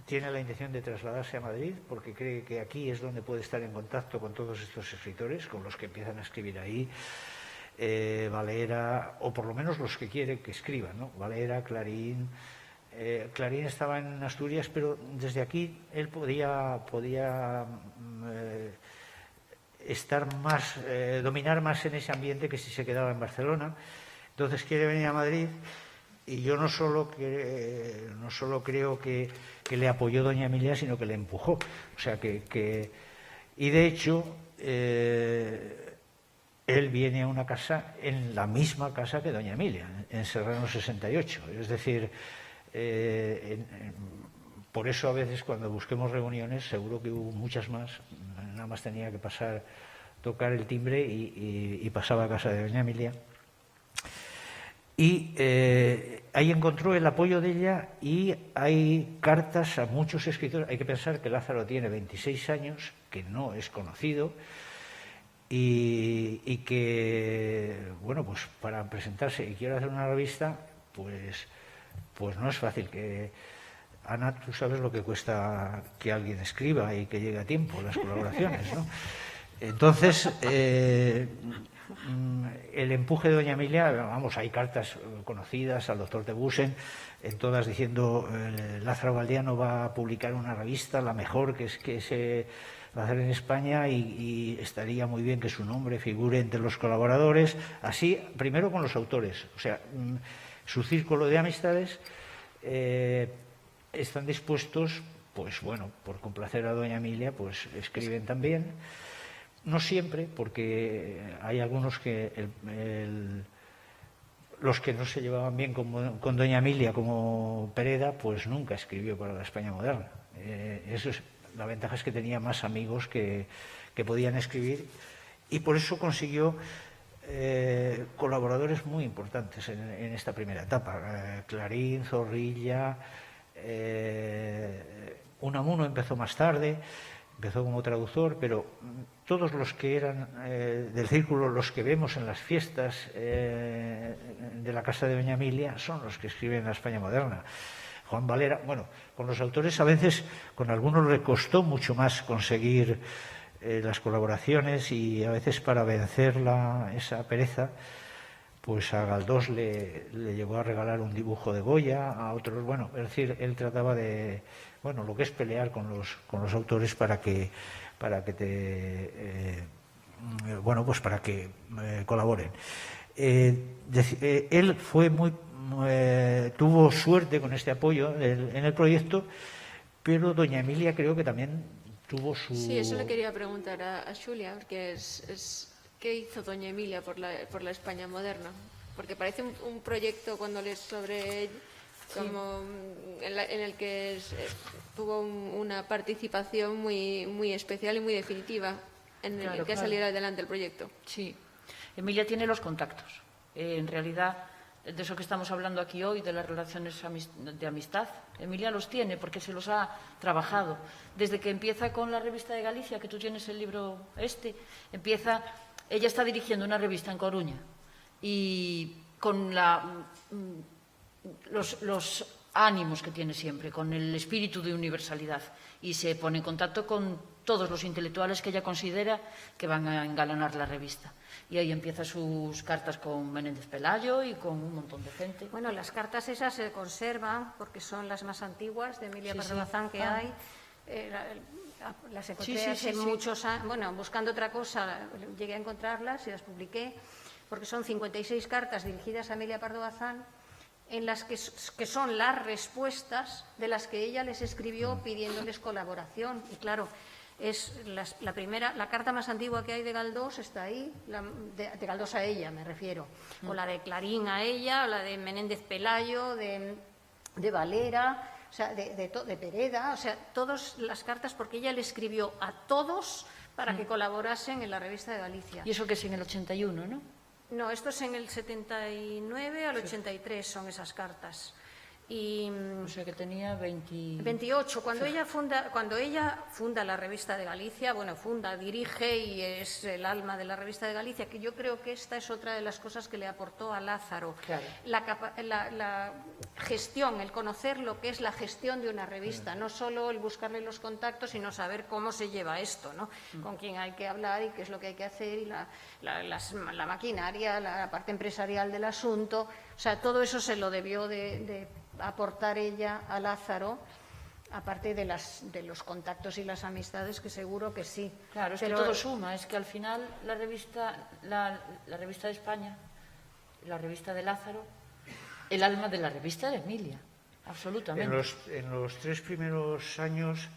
tiene la intención de trasladarse a Madrid porque cree que aquí es donde puede estar en contacto con todos estos escritores, con los que empiezan a escribir ahí, Valera, o por lo menos los que quiere que escriban, ¿no? Valera, Clarín. Clarín estaba en Asturias, pero desde aquí él podía dominar más en ese ambiente que si se quedaba en Barcelona. Entonces quiere venir a Madrid. Y yo no solo creo que le apoyó doña Emilia, sino que le empujó. O sea y de hecho, él viene a una casa, en la misma casa que doña Emilia, en Serrano 68. Es decir, por eso a veces cuando busquemos reuniones, seguro que hubo muchas más, nada más tenía que tocar el timbre y pasaba a casa de doña Emilia. Y ahí encontró el apoyo de ella y hay cartas a muchos escritores. Hay que pensar que Lázaro tiene 26 años, que no es conocido y que, bueno, pues para presentarse y quiere hacer una revista, pues no es fácil. Ana, tú sabes lo que cuesta que alguien escriba y que llegue a tiempo las colaboraciones, ¿no? Entonces... el empuje de doña Emilia, vamos, hay cartas conocidas al doctor de Busen, en todas diciendo Lázaro Galdiano va a publicar una revista, la mejor que se va a hacer en España y estaría muy bien que su nombre figure entre los colaboradores, así, primero con los autores, o sea, su círculo de amistades están dispuestos, pues bueno, por complacer a doña Emilia, pues escriben también. No siempre, porque hay algunos que los que no se llevaban bien con doña Emilia, como Pereda, pues nunca escribió para la España moderna. La ventaja es que tenía más amigos que podían escribir y por eso consiguió colaboradores muy importantes en esta primera etapa. Clarín, Zorrilla, Unamuno empezó más tarde. Empezó como traductor, pero todos los que eran del círculo, los que vemos en las fiestas de la casa de doña Emilia, son los que escriben la España moderna. Juan Valera, bueno, con los autores a veces, con algunos le costó mucho más conseguir las colaboraciones y a veces para vencer esa pereza, pues a Galdós le llegó a regalar un dibujo de Goya, a otros, bueno, es decir, él trataba de... Bueno, lo que es pelear con los autores para que colaboren. Él fue tuvo suerte con este apoyo en el proyecto, pero doña Emilia creo que también tuvo su... Sí, eso le quería preguntar a Xulia, porque ¿qué hizo doña Emilia por la España moderna? Porque parece un proyecto, cuando lees sobre él, como en el que tuvo una participación muy especial y muy definitiva en el que saliera adelante el proyecto. Sí, Emilia tiene los contactos. En realidad, de eso que estamos hablando aquí hoy, de las relaciones de amistad, Emilia los tiene porque se los ha trabajado. Desde que empieza con la revista de Galicia, que tú tienes el libro ella está dirigiendo una revista en Coruña y con los ánimos que tiene siempre, con el espíritu de universalidad, y se pone en contacto con todos los intelectuales que ella considera que van a engalanar la revista. Y ahí empieza sus cartas con Menéndez Pelayo y con un montón de gente. Bueno, las cartas esas se conservan porque son las más antiguas de Emilia Pardo Bazán que hay. Las encontré hace muchos años. Bueno, buscando otra cosa, llegué a encontrarlas y las publiqué, porque son 56 cartas dirigidas a Emilia Pardo Bazán, en las que son las respuestas de las que ella les escribió pidiéndoles colaboración. Y claro, es la carta más antigua que hay de Galdós está ahí, de Galdós a ella me refiero, o la de Clarín a ella, o la de Menéndez Pelayo, de Valera, o sea, de Pereda, o sea, todas las cartas, porque ella le escribió a todos para que colaborasen en la revista de Galicia. Y eso que es en el 81, ¿no? No, esto es en el 79 al 83 son esas cartas. Y, o sea que tenía 28. Cuando ella funda la revista de Galicia, bueno, dirige y es el alma de la revista de Galicia, que yo creo que esta es otra de las cosas que le aportó a Lázaro. Claro. La gestión, el conocer lo que es la gestión de una revista, no solo el buscarle los contactos, sino saber cómo se lleva esto, ¿no? Con quién hay que hablar y qué es lo que hay que hacer, y la maquinaria, la parte empresarial del asunto. O sea, todo eso se lo debió de aportar ella a Lázaro, aparte de los contactos y las amistades, que seguro que sí. Claro, es que todo suma, es que al final la revista de España, la revista de Lázaro, el alma de la revista de Emilia, absolutamente. En los 3 primeros años,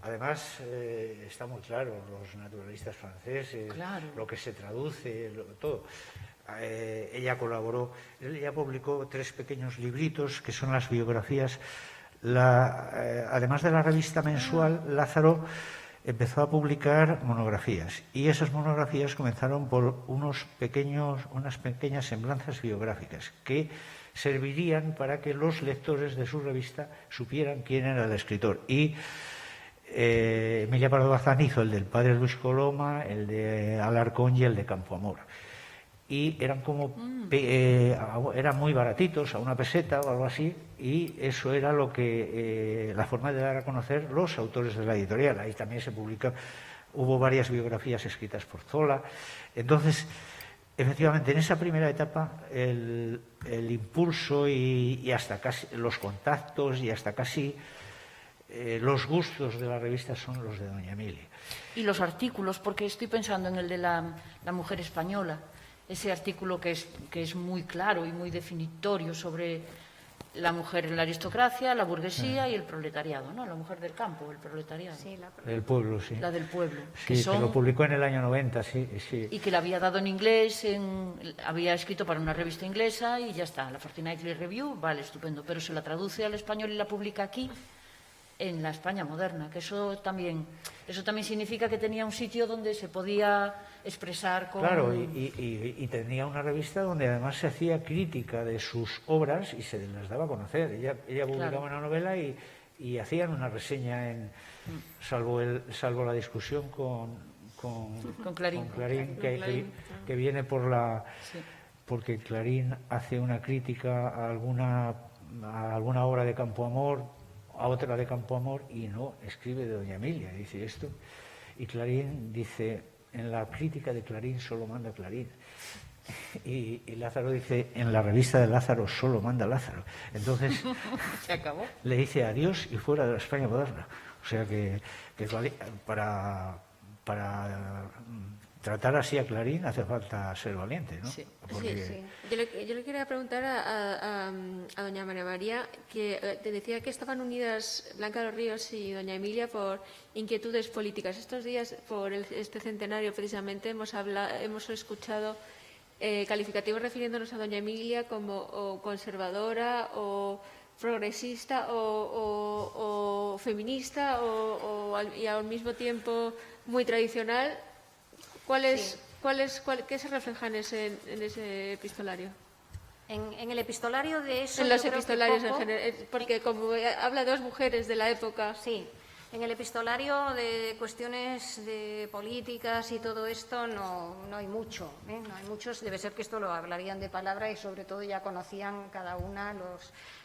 además, está muy claro, los naturalistas franceses, claro, lo que se traduce, todo. Ella colaboró, ella publicó 3 pequeños libritos que son las biografías. Además de la revista mensual, Lázaro empezó a publicar monografías, y esas monografías comenzaron por unas pequeñas semblanzas biográficas que servirían para que los lectores de su revista supieran quién era el escritor. Y Emilia Pardo Bazán hizo el del padre Luis Coloma, el de Alarcón y el de Campoamor. Y eran eran muy baratitos, a 1 peseta o algo así, y eso era lo que la forma de dar a conocer los autores de la editorial. Ahí también se publica, hubo varias biografías escritas por Zola. Entonces, efectivamente, en esa primera etapa el impulso y hasta casi los contactos y hasta casi los gustos de la revista son los de doña Emilia. Y los artículos, porque estoy pensando en el de la mujer española, ese artículo que es muy claro y muy definitorio sobre la mujer en la aristocracia, la burguesía y el proletariado, ¿no? La mujer del campo, el proletariado. Sí, del pueblo, sí. La del pueblo. Sí, que lo publicó en el año 90, sí. Y que la había dado en inglés, había escrito para una revista inglesa y ya está, la Fortnightly Review, vale, estupendo, pero se la traduce al español y la publica aquí, en la España moderna, que eso también significa que tenía un sitio donde se podía expresar con... Claro, y tenía una revista donde además se hacía crítica de sus obras y se las daba a conocer. Ella publicaba una novela y hacían una reseña salvo la discusión con Clarín, que viene porque Clarín hace una crítica a alguna obra de Campoamor, a otra de Campoamor, y no escribe de doña Emilia, dice esto. Y Clarín dice, en la crítica de Clarín solo manda Clarín. Y Lázaro dice, en la revista de Lázaro solo manda Lázaro. Entonces, se acabó. Le dice adiós y fuera de la España moderna. O sea que para tratar así a Clarín hace falta ser valiente, ¿no? Sí. Porque... Sí. Yo le quería preguntar a doña María María, que te decía que estaban unidas Blanca de los Ríos y doña Emilia por inquietudes políticas. Estos días, por este centenario precisamente, hemos escuchado calificativos refiriéndonos a doña Emilia como o conservadora o progresista o feminista y al mismo tiempo muy tradicional. ¿Qué se refleja en ese epistolario? En el epistolario de eso... En los yo creo que epistolarios en poco, general, porque como habla de 2 mujeres de la época... Sí, en el epistolario de cuestiones de políticas y todo esto no hay mucho, ¿eh? No hay muchos. Debe ser que esto lo hablarían de palabra y sobre todo ya conocían cada una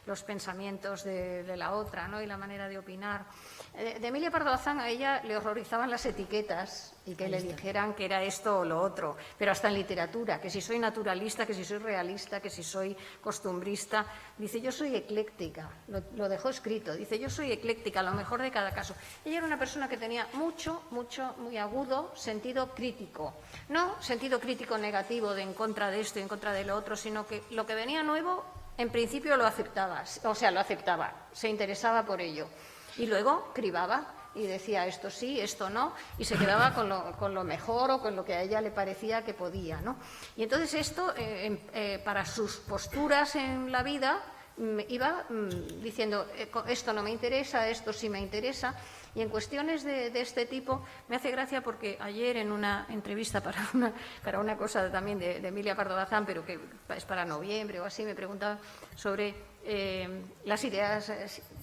los pensamientos de la otra, ¿no? Y la manera de opinar. De Emilia Pardo Bazán, a ella le horrorizaban las etiquetas y que le dijeran que era esto o lo otro, pero hasta en literatura, que si soy naturalista, que si soy realista, que si soy costumbrista. Dice, yo soy ecléctica, lo dejó escrito, dice, yo soy ecléctica, lo mejor de cada caso. Ella era una persona que tenía muy agudo sentido crítico. No sentido crítico negativo de en contra de esto y en contra de lo otro, sino que lo que venía nuevo, en principio lo aceptaba, se interesaba por ello. Y luego cribaba y decía esto sí, esto no, y se quedaba con lo mejor o con lo que a ella le parecía que podía, ¿no? Y entonces esto, para sus posturas en la vida, iba diciendo esto no me interesa, esto sí me interesa. Y en cuestiones de este tipo me hace gracia porque ayer en una entrevista para una cosa también de Emilia Pardo Bazán, pero que es para noviembre o así, me preguntaba sobre las ideas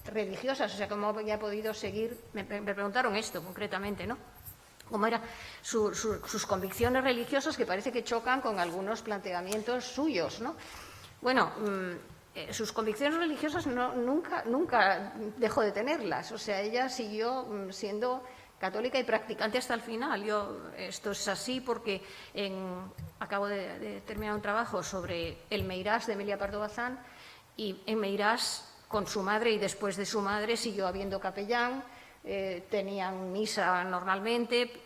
religiosas, o sea, cómo había podido seguir, me preguntaron esto concretamente, ¿no? Cómo eran sus convicciones religiosas, que parece que chocan con algunos planteamientos suyos, ¿no? Bueno, sus convicciones religiosas nunca dejó de tenerlas, o sea, ella siguió siendo católica y practicante hasta el final. Esto es así porque acabo de terminar un trabajo sobre el Meirás de Emilia Pardo Bazán, y en Meirás, con su madre y después de su madre, siguió habiendo capellán, tenían misa normalmente,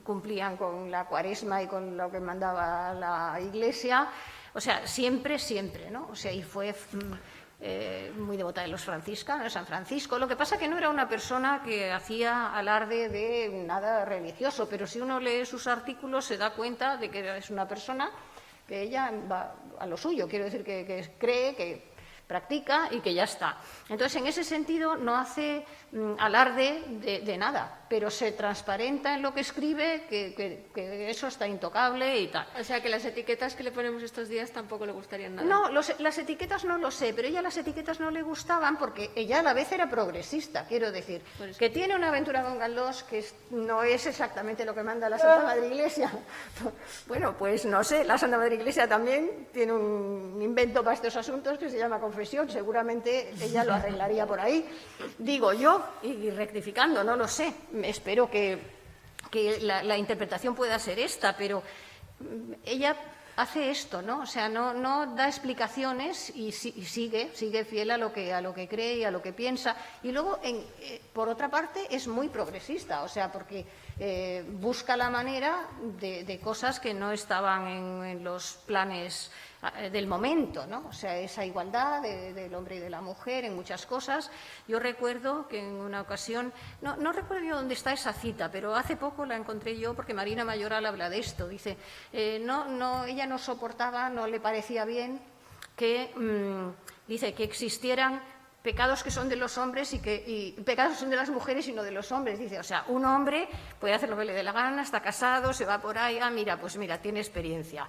cumplían con la cuaresma y con lo que mandaba la Iglesia, o sea, siempre, ¿no? O sea, y fue muy devota de los franciscanos, de San Francisco. Lo que pasa que no era una persona que hacía alarde de nada religioso, pero si uno lee sus artículos se da cuenta de que es una persona que ella va a lo suyo, quiero decir que cree, que practica y que ya está. Entonces, en ese sentido, no hace alarde de nada, pero se transparenta en lo que escribe, que eso está intocable y tal. O sea, que las etiquetas que le ponemos estos días tampoco le gustarían nada. No, las etiquetas no lo sé, pero ella las etiquetas no le gustaban porque ella a la vez era progresista, quiero decir, que tiene una aventura con Galdós que no es exactamente lo que manda la Santa Madre Iglesia. Bueno, pues no sé, la Santa Madre Iglesia también tiene un invento para estos asuntos que se llama confesión, seguramente ella lo arreglaría por ahí, digo yo, y rectificando, no lo sé, espero que la interpretación pueda ser esta, pero ella hace esto, ¿no? O sea, no da explicaciones y sigue fiel a lo que cree y a lo que piensa. Y luego, por otra parte, es muy progresista, o sea, porque busca la manera de cosas que no estaban en los planes del momento, ¿no? O sea, esa igualdad del hombre y de la mujer en muchas cosas. Yo recuerdo que en una ocasión, no recuerdo yo dónde está esa cita, pero hace poco la encontré yo porque Marina Mayoral habla de esto. Dice, ella no soportaba, no le parecía bien que existieran pecados que son de los hombres y pecados son de las mujeres y no de los hombres. Dice, o sea, un hombre puede hacer lo que le dé la gana, está casado, se va por ahí, pues mira, tiene experiencia.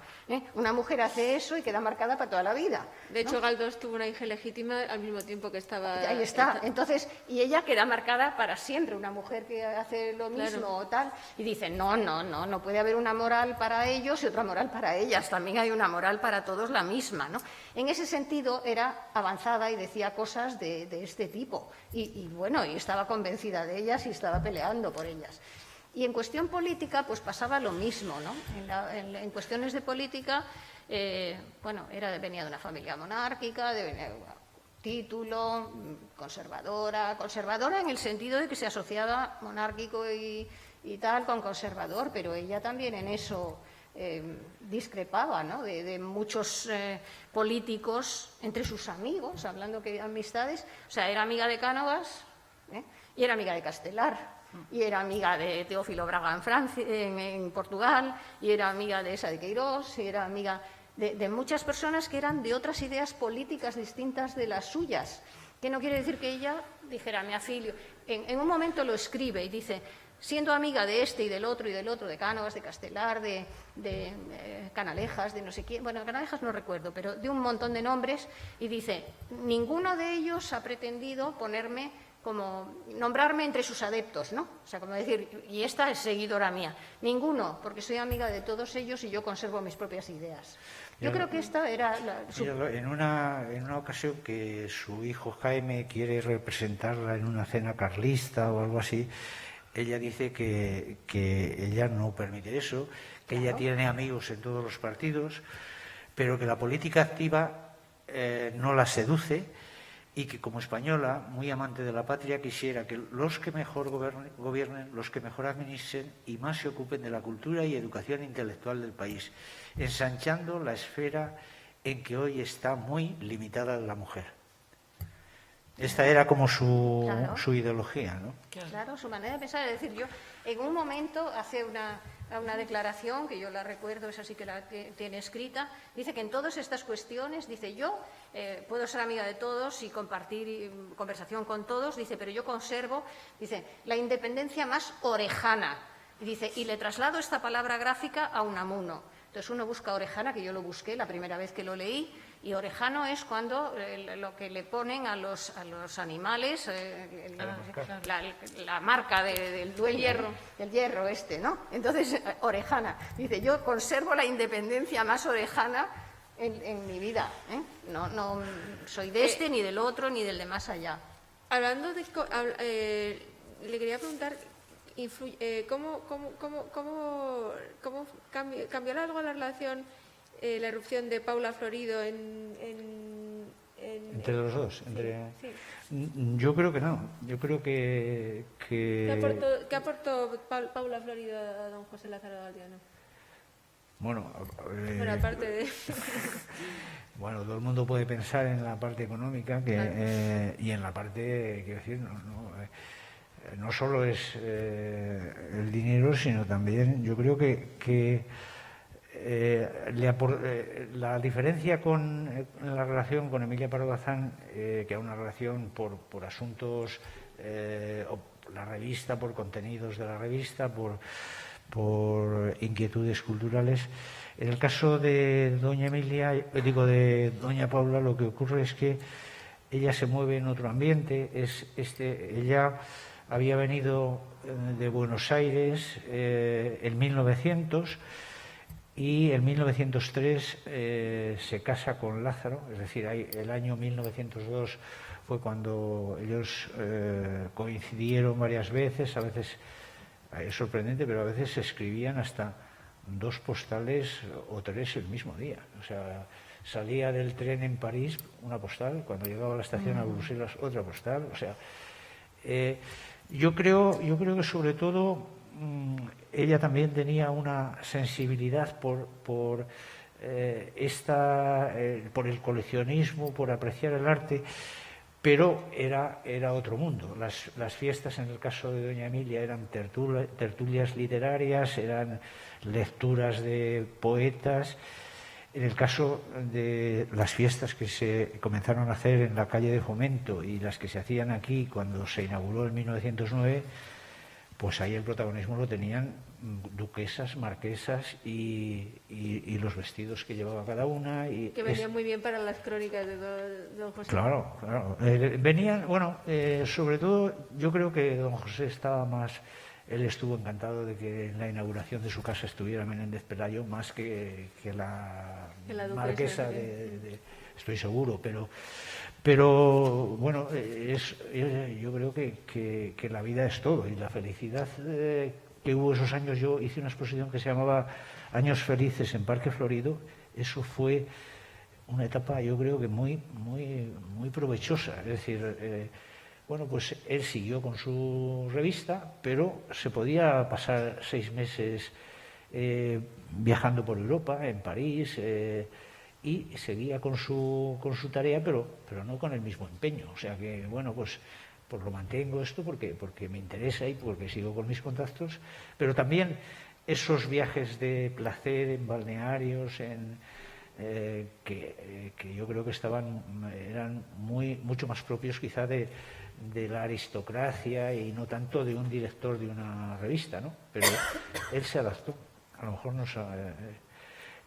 Una mujer hace eso y queda marcada para toda la vida. De hecho, Galdós tuvo una hija legítima al mismo tiempo que estaba... Ahí está. Entonces, y ella queda marcada para siempre, una mujer que hace lo mismo o tal. Y dice, no puede haber una moral para ellos y otra moral para ellas. También hay una moral para todos la misma, ¿no? En ese sentido, era avanzada y decía cosas de este tipo. Y bueno, y estaba convencida de ellas y estaba peleando por ellas. Y en cuestión política, pues pasaba lo mismo, ¿no? En cuestiones de política, venía de una familia monárquica, título, conservadora en el sentido de que se asociaba monárquico y tal con conservador, pero ella también en eso discrepaba, ¿no? de muchos políticos entre sus amigos, hablando que amistades, o sea, era amiga de Cánovas y era amiga de Castelar, y era amiga de Teófilo Braga en Portugal, y era amiga de esa de Queirós, y era amiga de muchas personas que eran de otras ideas políticas distintas de las suyas, que no quiere decir que ella dijera, me afilio. En un momento lo escribe y dice, siendo amiga de este y del otro, de Cánovas, de Castelar, de Canalejas, de no sé quién, bueno, Canalejas no recuerdo, pero de un montón de nombres, y dice, ninguno de ellos ha pretendido ponerme como nombrarme entre sus adeptos, ¿no? O sea, como decir, y esta es seguidora mía. Ninguno, porque soy amiga de todos ellos y yo conservo mis propias ideas. Yo creo que esta era En una ocasión que su hijo Jaime quiere representarla en una cena carlista o algo así, ella dice que ella no permite eso, que ella tiene amigos en todos los partidos, pero que la política activa no la seduce, y que como española, muy amante de la patria, quisiera que los que mejor gobiernen, los que mejor administren y más se ocupen de la cultura y educación intelectual del país, ensanchando la esfera en que hoy está muy limitada la mujer. Esta era como su ideología, ¿no? Claro, su manera de pensar. Es decir, yo en un momento hace una declaración, que yo la recuerdo, esa sí que la tiene escrita, dice que en todas estas cuestiones, dice, yo puedo ser amiga de todos y compartir conversación con todos, dice, pero yo conservo, dice, la independencia más orejana. Y dice, y le traslado esta palabra gráfica a Unamuno. Entonces uno busca orejana, que yo lo busqué la primera vez que lo leí, y orejano es cuando lo que le ponen a los animales, la marca del hierro este, ¿no? Entonces, orejana. Dice, yo conservo la independencia más orejana en mi vida, ¿eh? No soy de este, ni del otro, ni del de más allá. Hablando de... le quería preguntar... ¿Cómo cambió algo la relación, la irrupción de Paula Florido entre los dos? Sí. Yo creo que no. Yo creo que... ¿Qué aportó Paula Florido a don José Lázaro Galdiano? Bueno, Aparte de... Bueno, todo el mundo puede pensar en la parte económica y en la parte, quiero decir, no solo es el dinero, sino también yo creo que la diferencia con la relación con Emilia Pardo Bazán, que era una relación por asuntos, la revista, por contenidos de la revista, por inquietudes culturales. En el caso de doña Emilia, de doña Paula, lo que ocurre es que ella se mueve en otro ambiente. Ella había venido de Buenos Aires en 1900 y en 1903 se casa con Lázaro, es decir, el año 1902 fue cuando ellos coincidieron varias veces, a veces es sorprendente, pero a veces se escribían hasta 2 postales o 3 el mismo día. O sea, salía del tren en París una postal, cuando llegaba a la estación a Bruselas otra postal. O sea, yo creo que sobre todo ella también tenía una sensibilidad por el coleccionismo, por apreciar el arte, pero era otro mundo. Las fiestas, en el caso de doña Emilia, eran tertulias literarias, eran lecturas de poetas. En el caso de las fiestas que se comenzaron a hacer en la calle de Fomento y las que se hacían aquí cuando se inauguró en 1909, pues ahí el protagonismo lo tenían duquesas, marquesas y los vestidos que llevaba cada una. Que venían muy bien para las crónicas de don José. Claro. Venían, sobre todo yo creo que don José estaba más... Él estuvo encantado de que en la inauguración de su casa estuviera Menéndez Pelayo más que la marquesa estoy seguro, pero bueno, yo creo que la vida es todo, y la felicidad que hubo esos años. Yo hice una exposición que se llamaba Años Felices en Parque Florido. Eso fue una etapa, yo creo que muy, muy, muy provechosa. Es decir, pues él siguió con su revista, pero se podía pasar 6 meses viajando por Europa, en París, y seguía con su tarea, pero no con el mismo empeño. O sea que, pues lo mantengo esto porque me interesa y porque sigo con mis contactos, pero también esos viajes de placer en balnearios, que yo creo que eran mucho más propios quizá de la aristocracia y no tanto de un director de una revista, ¿no? Pero él se adaptó. A lo mejor no sabe.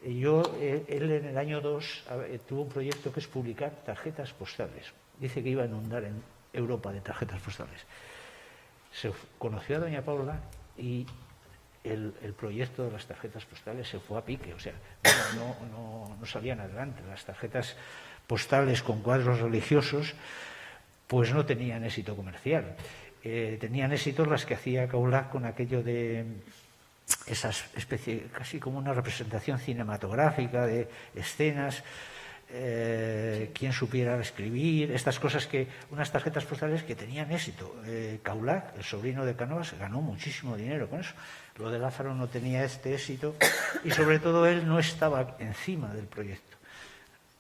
Él en el año 2 tuvo un proyecto que es publicar tarjetas postales. Dice que iba a inundar Europa de tarjetas postales. Se conoció a doña Paula y el proyecto de las tarjetas postales se fue a pique, o sea, no salían adelante. Las tarjetas postales con cuadros religiosos pues no tenían éxito comercial. Tenían éxito las que hacía Kaulak con aquello de esas especie, casi como una representación cinematográfica de escenas, quien supiera escribir, estas cosas, que unas tarjetas postales que tenían éxito. Kaulak, el sobrino de Cánovas, ganó muchísimo dinero con eso. Lo de Lázaro no tenía este éxito y sobre todo él no estaba encima del proyecto.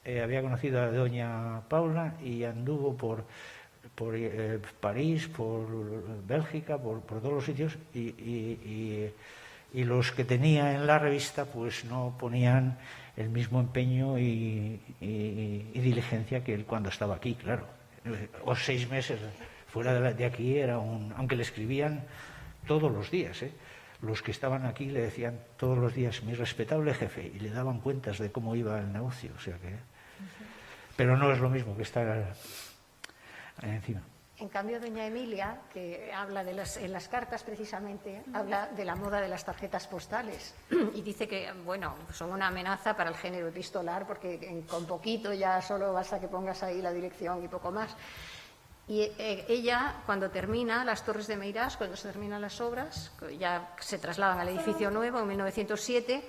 Había conocido a doña Paula y anduvo por París, por Bélgica, por todos los sitios, y los que tenía en la revista pues no ponían el mismo empeño y diligencia que él cuando estaba aquí, claro. O 6 meses fuera de aquí era aunque le escribían todos los días, los que estaban aquí le decían todos los días mi respetable jefe y le daban cuentas de cómo iba el negocio, o sea que... Pero no es lo mismo que estar encima. En cambio, doña Emilia, que habla en las cartas precisamente, habla de la moda de las tarjetas postales y dice que, bueno, son una amenaza para el género epistolar porque con poquito ya solo basta que pongas ahí la dirección y poco más. Y ella, cuando termina las Torres de Meirás, cuando se terminan las obras, ya se trasladan al edificio nuevo en 1907,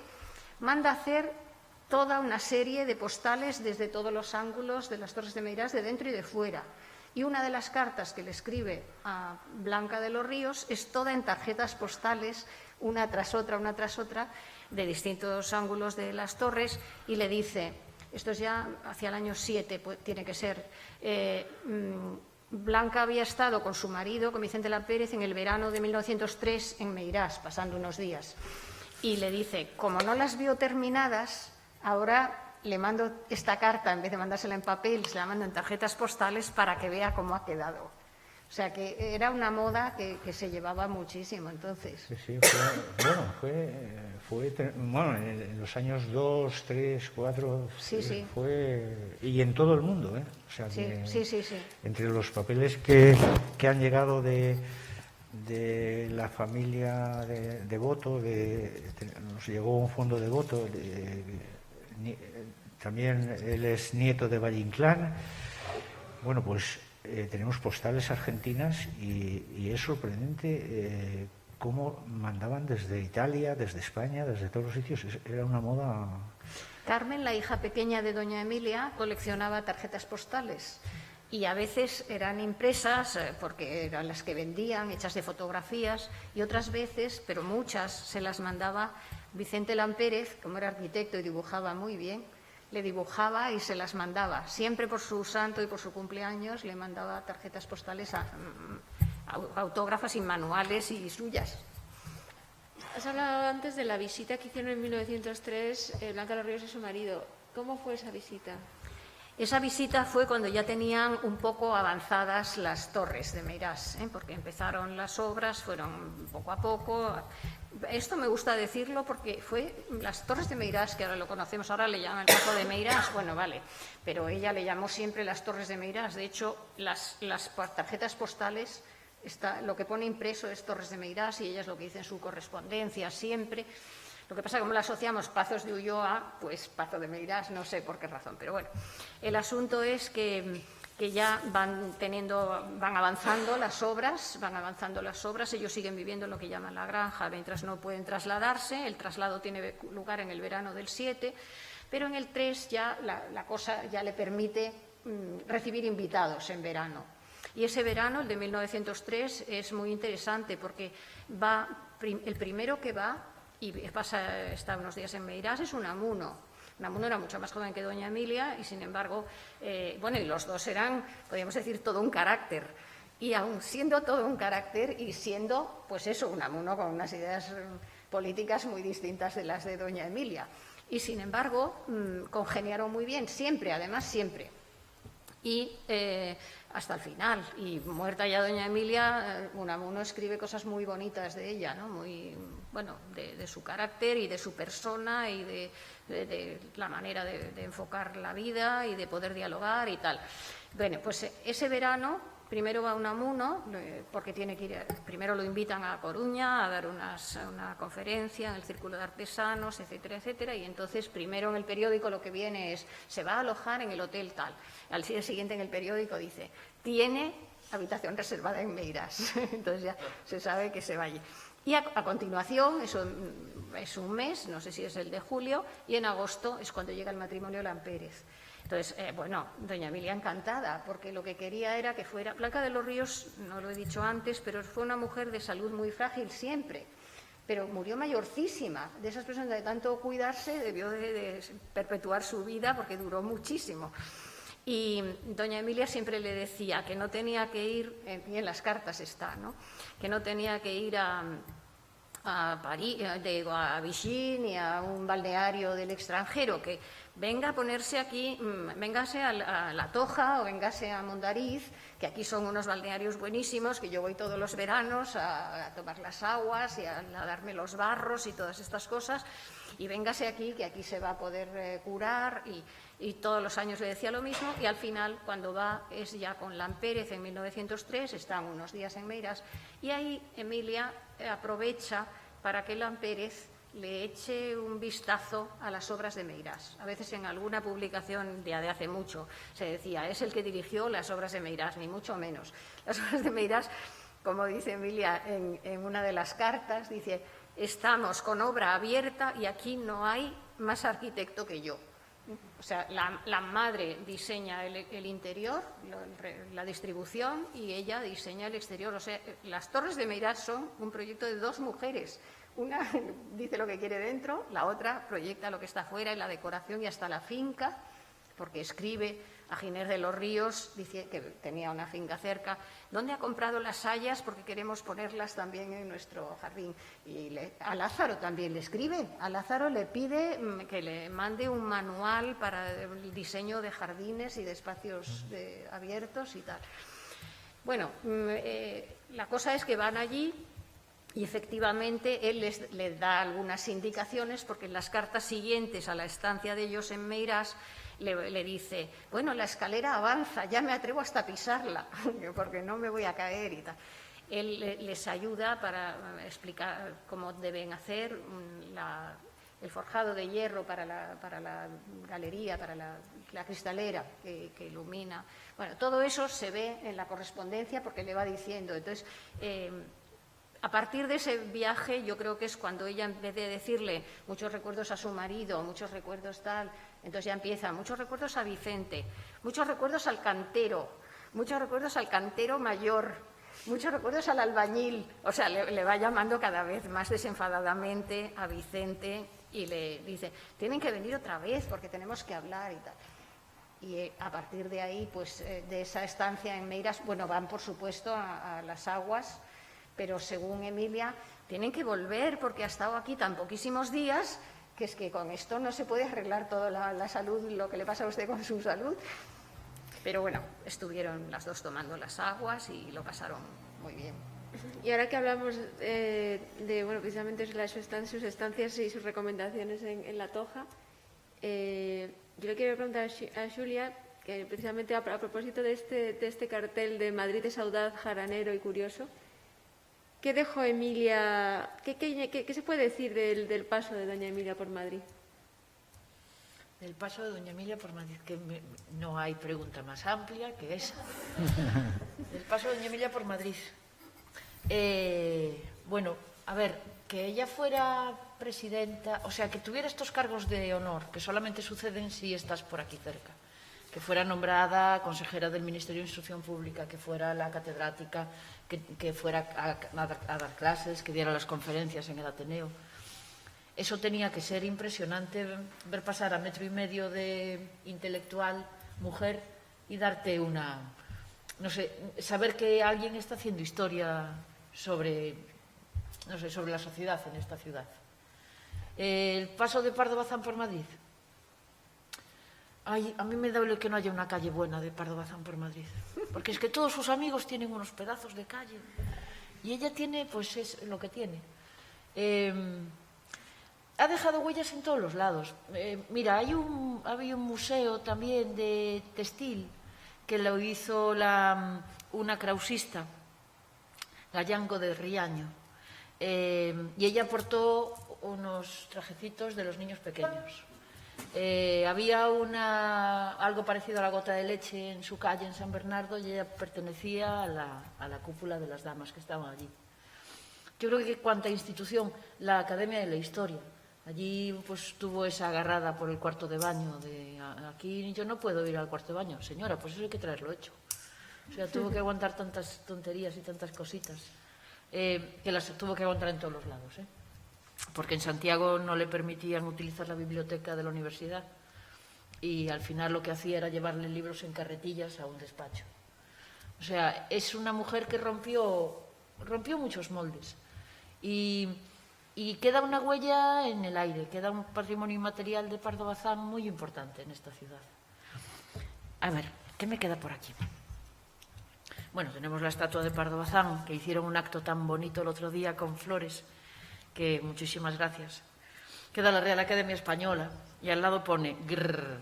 manda hacer toda una serie de postales desde todos los ángulos de las Torres de Meirás, de dentro y de fuera. Y una de las cartas que le escribe a Blanca de los Ríos es toda en tarjetas postales, una tras otra, de distintos ángulos de las torres, y le dice, esto es ya hacia el año 7, pues, tiene que ser, Blanca había estado con su marido, con Vicente Lampérez, en el verano de 1903 en Meirás, pasando unos días. Y le dice, como no las vio terminadas, ahora le mando esta carta, en vez de mandársela en papel, se la mando en tarjetas postales para que vea cómo ha quedado. O sea, que era una moda que se llevaba muchísimo entonces. Sí, fue en los años 2, 3, 4, sí. Fue, y en todo el mundo, O sea, sí. Entre los papeles que han llegado de la familia de Boto, nos llegó un fondo de Boto, también él es nieto de Valle Inclán. Bueno, pues tenemos postales argentinas y es sorprendente cómo mandaban desde Italia, desde España, desde todos los sitios. Era una moda. Carmen, la hija pequeña de doña Emilia, coleccionaba tarjetas postales y a veces eran impresas porque eran las que vendían, hechas de fotografías, y otras veces, pero muchas, se las mandaba Vicente Lampérez, como era arquitecto y dibujaba muy bien, le dibujaba y se las mandaba. Siempre por su santo y por su cumpleaños le mandaba tarjetas postales autógrafas y manuales y suyas. Has hablado antes de la visita que hicieron en 1903 Blanca de los Ríos y su marido. ¿Cómo fue esa visita? Esa visita fue cuando ya tenían un poco avanzadas las Torres de Meirás, porque empezaron las obras, fueron poco a poco. Esto me gusta decirlo porque fue las Torres de Meirás, que ahora lo conocemos, ahora le llaman el Pazo de Meirás, bueno, vale, pero ella le llamó siempre las Torres de Meirás. De hecho, las tarjetas postales, lo que pone impreso es Torres de Meirás y ella es lo que dice en su correspondencia siempre. Lo que pasa es que como la asociamos Pazos de Ulloa, pues Pazo de Meirás, no sé por qué razón, pero bueno. El asunto es que ya van avanzando las obras, ellos siguen viviendo en lo que llaman la granja mientras no pueden trasladarse. El traslado tiene lugar en el verano del 7, pero en el 3 ya la cosa ya le permite recibir invitados en verano. Y ese verano, el de 1903, es muy interesante porque el primero que va y está unos días en Meirás es Unamuno. Unamuno era mucho más joven que doña Emilia y, sin embargo, y los dos eran, podríamos decir, todo un carácter. Y aun siendo todo un carácter y siendo, pues eso, Unamuno con unas ideas políticas muy distintas de las de doña Emilia. Y, sin embargo, congeniaron muy bien, siempre, además, siempre. Y hasta el final. Y muerta ya doña Emilia, Unamuno escribe cosas muy bonitas de ella, ¿no? Muy, bueno, de su carácter y de su persona y de la manera de enfocar la vida y de poder dialogar y tal. Bueno, pues ese verano Primero va a Unamuno, porque tiene que ir, primero lo invitan a Coruña a dar una conferencia en el Círculo de Artesanos, etcétera, etcétera, y entonces primero en el periódico lo que viene es, se va a alojar en el hotel tal. Al día siguiente en el periódico dice, tiene habitación reservada en Meirás. Entonces ya se sabe que se va allí. Y a continuación, eso es un mes, no sé si es el de julio, y en agosto es cuando llega el matrimonio Lampérez. Entonces, bueno, doña Emilia encantada, porque lo que quería era que fuera... Blanca de los Ríos, no lo he dicho antes, pero fue una mujer de salud muy frágil siempre, pero murió mayorcísima. De esas personas de tanto cuidarse, debió de perpetuar su vida porque duró muchísimo. Y doña Emilia siempre le decía que no tenía que ir, y en las cartas está, ¿no?, que no tenía que ir a París, a Vichy ni a un balneario del extranjero, que venga a ponerse aquí, véngase a La Toja o véngase a Mondariz, que aquí son unos balnearios buenísimos, que yo voy todos los veranos a tomar las aguas y a darme los barros y todas estas cosas, y véngase aquí, que aquí se va a poder curar, y todos los años le decía lo mismo, y al final, cuando va, es ya con Lampérez en 1903, están unos días en Meirás, y ahí Emilia aprovecha para que Lampérez le eche un vistazo a las obras de Meirás. A veces en alguna publicación de hace mucho se decía, es el que dirigió las obras de Meirás, ni mucho menos. Las obras de Meirás, como dice Emilia en una de las cartas, dice, estamos con obra abierta y aquí no hay más arquitecto que yo. O sea, la madre diseña el interior, la distribución, y ella diseña el exterior. O sea, las Torres de Meirás son un proyecto de dos mujeres. Una dice lo que quiere dentro, la otra proyecta lo que está fuera y la decoración y hasta la finca, porque escribe a Ginés de los Ríos, dice que tenía una finca cerca, ¿dónde ha comprado las hayas? Porque queremos ponerlas también en nuestro jardín. Y a Lázaro también le escribe, a Lázaro le pide que le mande un manual para el diseño de jardines y de espacios abiertos y tal. Bueno, la cosa es que van allí y efectivamente él les da algunas indicaciones, porque en las cartas siguientes a la estancia de ellos en Meirás le dice, bueno, la escalera avanza, ya me atrevo hasta pisarla, porque no me voy a caer y tal. Él les ayuda para explicar cómo deben hacer el forjado de hierro para la galería, para la cristalera que ilumina. Bueno, todo eso se ve en la correspondencia porque le va diciendo. Entonces, a partir de ese viaje, yo creo que es cuando ella, en vez de decirle muchos recuerdos a su marido, muchos recuerdos tal, entonces ya empieza, muchos recuerdos a Vicente, muchos recuerdos al cantero, muchos recuerdos al cantero mayor, muchos recuerdos al albañil. O sea, le va llamando cada vez más desenfadadamente a Vicente y le dice, tienen que venir otra vez porque tenemos que hablar y tal. Y a partir de ahí, pues de esa estancia en Meirás, bueno, van por supuesto a las aguas, pero según Emilia, tienen que volver porque ha estado aquí tan poquísimos días que es que con esto no se puede arreglar toda la salud, lo que le pasa a usted con su salud. Pero bueno, estuvieron las dos tomando las aguas y lo pasaron muy bien. Y ahora que hablamos bueno, precisamente de sus estancias y sus recomendaciones en La Toja, yo le quiero preguntar a Xulia, que precisamente a propósito de este cartel de Madrid es audaz, jaranero y curioso, ¿qué dejó Emilia? ¿Qué se puede decir del paso de doña Emilia por Madrid? Del paso de doña Emilia por Madrid, que no hay pregunta más amplia que esa. Del paso de doña Emilia por Madrid. Bueno, a ver, que ella fuera presidenta, o sea, que tuviera estos cargos de honor, que solamente suceden si estás por aquí cerca. Que fuera nombrada consejera del Ministerio de Instrucción Pública, que fuera la catedrática, que fuera a dar clases, que diera las conferencias en el Ateneo. Eso tenía que ser impresionante, ver pasar a 1,5 metros de intelectual, mujer, y darte una... No sé, saber que alguien está haciendo historia sobre la sociedad en esta ciudad. El paso de Pardo Bazán por Madrid. Ay, a mí me duele que no haya una calle buena de Pardo Bazán por Madrid, porque es que todos sus amigos tienen unos pedazos de calle y ella tiene, pues es lo que tiene. Ha dejado huellas en todos los lados. Mira, había un museo también de textil que lo hizo la una krausista, Gallango de Riaño, y ella aportó unos trajecitos de los niños pequeños. Había algo parecido a la gota de leche en su calle en San Bernardo y ella pertenecía a la cúpula de las damas que estaban allí. Yo creo que cuanta institución, la Academia de la Historia, allí pues tuvo esa agarrada por el cuarto de baño de aquí yo no puedo ir al cuarto de baño, señora, pues eso hay que traerlo hecho. O sea, tuvo que aguantar tantas tonterías y tantas cositas que las tuvo que aguantar en todos los lados, porque en Santiago no le permitían utilizar la biblioteca de la universidad y al final lo que hacía era llevarle libros en carretillas a un despacho. O sea, es una mujer que rompió muchos moldes y queda una huella en el aire, queda un patrimonio inmaterial de Pardo Bazán muy importante en esta ciudad. A ver, ¿qué me queda por aquí? Bueno, tenemos la estatua de Pardo Bazán, que hicieron un acto tan bonito el otro día con flores, que muchísimas gracias. Queda la Real Academia Española y al lado pone grrr,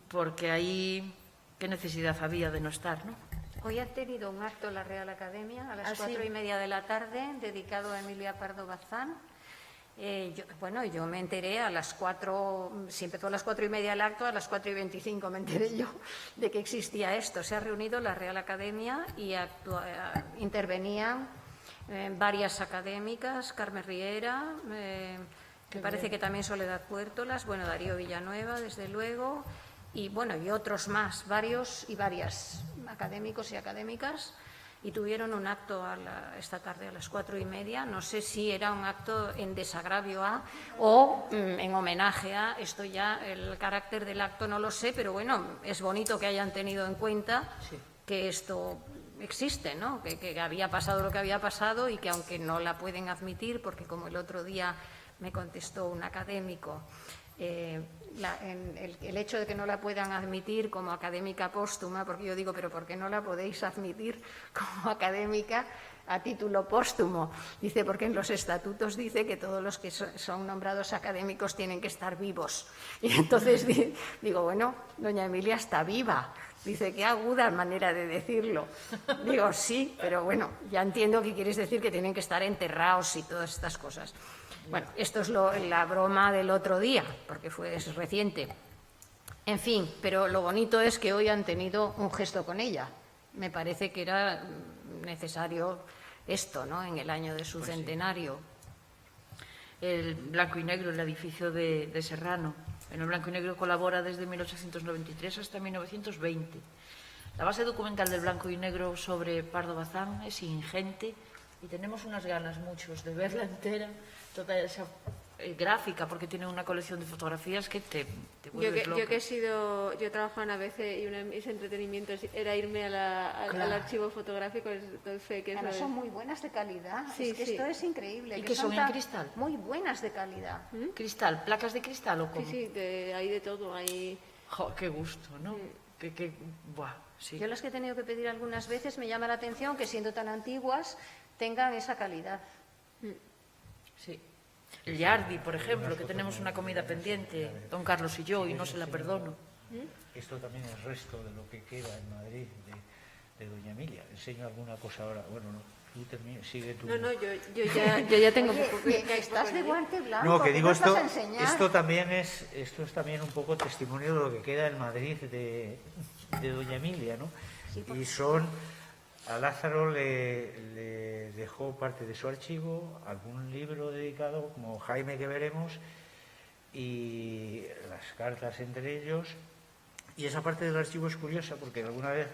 porque ahí qué necesidad había de no estar, ¿no? Hoy ha tenido un acto en la Real Academia a las 4:30 de la tarde, dedicado a Emilia Pardo Bazán. Yo me enteré a las 4, si empezó a las 4:30 el acto, a las 4:25 me enteré yo de que existía esto. Se ha reunido la Real Academia y intervenían varias académicas, Carmen Riera, me parece que también Soledad Puertolas, Darío Villanueva, desde luego, y otros más, varios y varias académicos y académicas, y tuvieron un acto esta tarde a las 4:30. No sé si era un acto en desagravio o en homenaje a, esto ya, el carácter del acto no lo sé, pero es bonito que hayan tenido en cuenta que esto existe, ¿no? Que había pasado lo que había pasado y que aunque no la pueden admitir, porque como el otro día me contestó un académico, el hecho de que no la puedan admitir como académica póstuma, porque yo digo, pero ¿por qué no la podéis admitir como académica a título póstumo? Dice, porque en los estatutos dice que todos los que son nombrados académicos tienen que estar vivos. Y entonces digo, doña Emilia está viva. Dice, qué aguda manera de decirlo. Digo, sí, pero ya entiendo que quieres decir que tienen que estar enterrados y todas estas cosas. Esto es la broma del otro día, porque es reciente. En fin, pero lo bonito es que hoy han tenido un gesto con ella. Me parece que era necesario esto, ¿no?, en el año de su centenario. El blanco y negro, el edificio de Serrano. En el blanco y negro colabora desde 1893 hasta 1920. La base documental del blanco y negro sobre Pardo Bazán es ingente y tenemos unas ganas muchos de verla entera, toda esa gráfica, porque tiene una colección de fotografías que te vuelves loca. Yo trabajo en ABC y uno de mis entretenimientos era irme al archivo fotográfico del FEC. Son muy buenas de calidad. Sí, esto es increíble. ¿Y que son en cristal? Muy buenas de calidad. ¿Cristal? ¿Placas de cristal o cómo? Sí, hay de todo. ¡Qué gusto!, ¿no? Sí. Yo las que he tenido que pedir algunas veces me llama la atención que, siendo tan antiguas, tengan esa calidad. Sí. El Yardi, por ejemplo, que tenemos una comida pendiente, don Carlos y yo, y no se la perdono. Esto también es resto de lo que queda en Madrid de doña Emilia. Enseño alguna cosa ahora. Tú termina, sigue tú. No, yo ya tengo poco. Que estás de guante blanco. No, que digo, esto esto es también un poco testimonio de lo que queda en Madrid de doña Emilia, ¿no? Y a Lázaro le dejó parte de su archivo, algún libro dedicado, como Jaime, que veremos, y las cartas entre ellos. Y esa parte del archivo es curiosa porque alguna vez,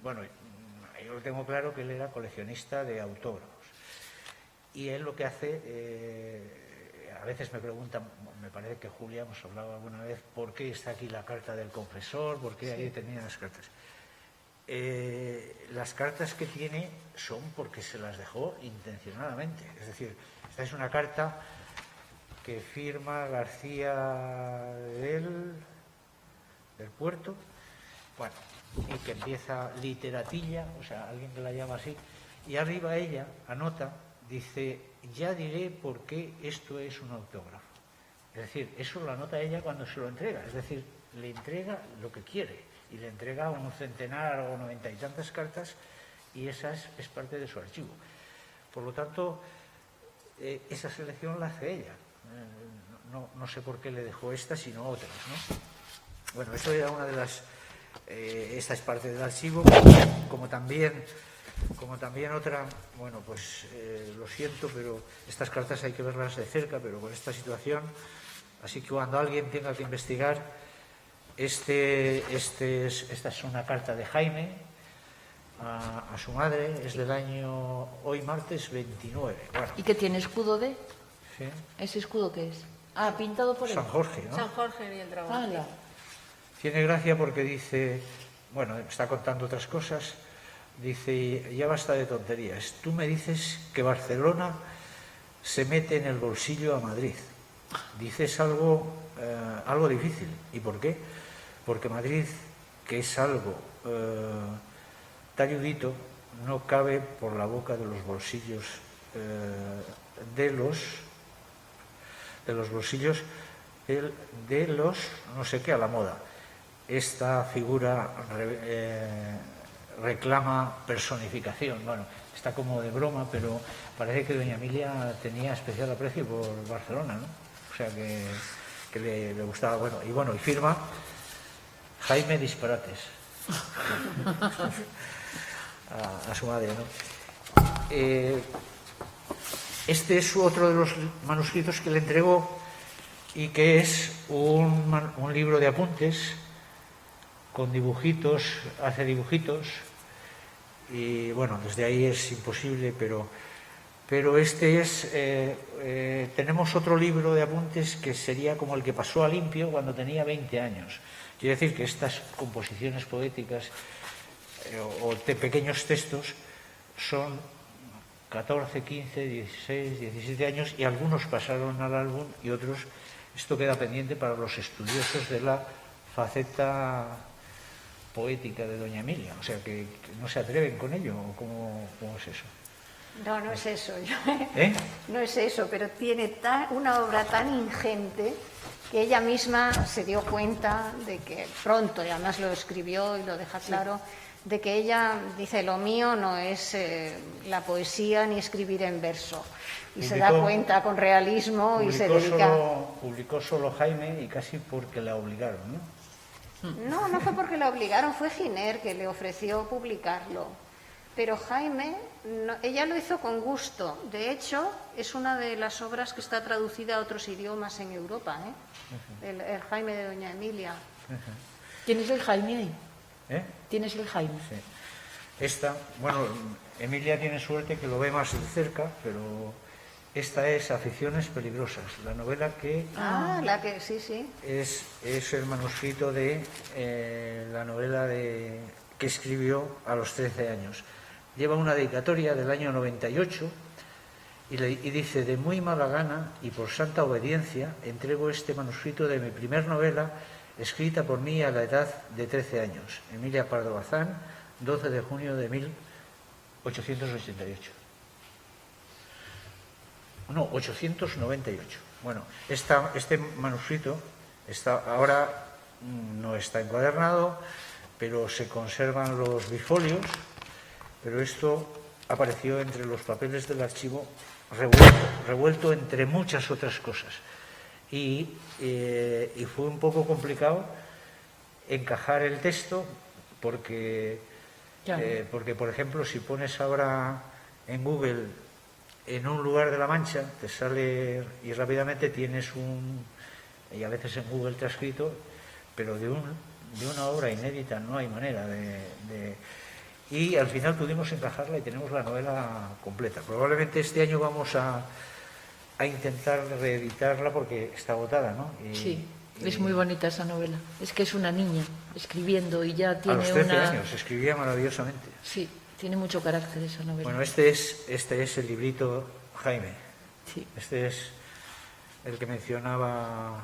yo lo tengo claro que él era coleccionista de autógrafos. Y él lo que hace, a veces me preguntan, me parece que Julia hemos hablado alguna vez, ¿por qué está aquí la carta del confesor? ¿Por qué ahí tenían las cartas? Las cartas que tiene son porque se las dejó intencionadamente. Es decir, esta es una carta que firma García del Puerto, y que empieza literatilla, o sea, alguien que la llama así, y arriba ella anota, dice, ya diré por qué esto es un autógrafo. Es decir, eso lo anota ella cuando se lo entrega. Es decir, le entrega lo que quiere y le entrega un centenar o 90 y tantas cartas y esa es parte de su archivo. Por lo tanto, esa selección la hace ella. No sé por qué le dejó esta, sino otras, ¿no? Bueno, eso era una de las... esta es parte del archivo, como también otra, bueno, pues lo siento, pero estas cartas hay que verlas de cerca, pero con esta situación, así que cuando alguien tenga que investigar, esta es una carta de Jaime a su madre, es del año, hoy martes 29. Bueno, ¿Y qué tiene escudo de? ¿sí? ¿Ese escudo qué es? Ah, pintado por él. San Jorge, ¿no? San Jorge y el dragón. ¡Hala! Tiene gracia porque dice, bueno, está contando otras cosas, dice, ya basta de tonterías, tú me dices que Barcelona se mete en el bolsillo a Madrid. Dices algo difícil. ¿Y por qué? Porque Madrid, que es algo talludito, no cabe por la boca de los bolsillos de los bolsillos de los no sé qué a la moda. Esta figura reclama personificación. Bueno, está como de broma, pero parece que doña Emilia tenía especial aprecio por Barcelona, ¿no? O sea que le gustaba. Bueno, y firma Jaime Disparates a su madre, ¿no? Este es otro de los manuscritos que le entregó y que es un libro de apuntes con dibujitos, hace dibujitos y bueno, desde ahí es imposible, pero este es, tenemos otro libro de apuntes que sería como el que pasó a limpio cuando tenía 20 años. Quiere decir que estas composiciones poéticas o pequeños textos son 14, 15, 16, 17 años y algunos pasaron al álbum y otros, esto queda pendiente para los estudiosos de la faceta poética de doña Emilia, o sea que no se atreven con ello, ¿o cómo es eso? No, no es eso. ¿Eh? No es eso, pero tiene una obra tan ingente que ella misma se dio cuenta de que pronto, y además lo escribió y lo deja claro, de que ella dice, lo mío no es la poesía ni escribir en verso. Y se da cuenta con realismo y se dedica... Publicó solo Jaime y casi porque la obligaron, ¿no? No, no fue porque la obligaron, fue Giner que le ofreció publicarlo. Pero Jaime, ella lo hizo con gusto. De hecho, es una de las obras que está traducida a otros idiomas en Europa, ¿eh? El Jaime de doña Emilia. ¿Tienes el Jaime ahí? ¿Eh? ¿Tienes el Jaime? Sí. Esta, bueno, Emilia tiene suerte que lo ve más de cerca, pero esta es Aficiones peligrosas, la novela que... La que sí, sí. Es el manuscrito de la novela que escribió a los 13 años. Lleva una dedicatoria del año 98 y dice, de muy mala gana y por santa obediencia entrego este manuscrito de mi primer novela escrita por mí a la edad de 13 años. Emilia Pardo Bazán, 12 de junio de 1888. No, 898. Bueno, este manuscrito ahora no está encuadernado, pero se conservan los bifolios, pero esto apareció entre los papeles del archivo revuelto entre muchas otras cosas. Y fue un poco complicado encajar el texto porque, por ejemplo, si pones ahora en Google en un lugar de La Mancha, te sale y rápidamente tienes y a veces en Google te ha escrito, pero de una obra inédita no hay manera y al final pudimos encajarla y tenemos la novela completa. Probablemente este año vamos a intentar reeditarla porque está agotada, ¿no? Sí, es muy bonita esa novela. Es que es una niña escribiendo y ya tiene a los 13 años, escribía maravillosamente. Sí, tiene mucho carácter esa novela. Bueno, este es el librito Jaime. Sí. Este es el que mencionaba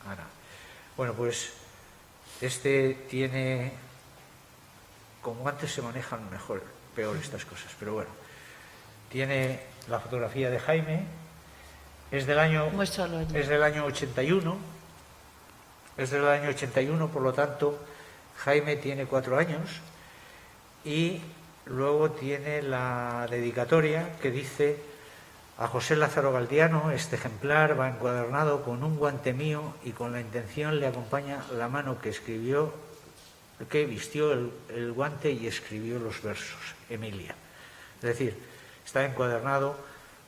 Ana. Bueno, pues este tiene, como antes se manejan peor estas cosas, pero bueno, tiene la fotografía de Jaime, es del año 81, Es del año 81, por lo tanto, Jaime tiene 4 años y luego tiene la dedicatoria que dice: a José Lázaro Galdiano, este ejemplar va encuadernado con un guante mío y con la intención le acompaña la mano que vistió el guante y escribió los versos, Emilia. Es decir, está encuadernado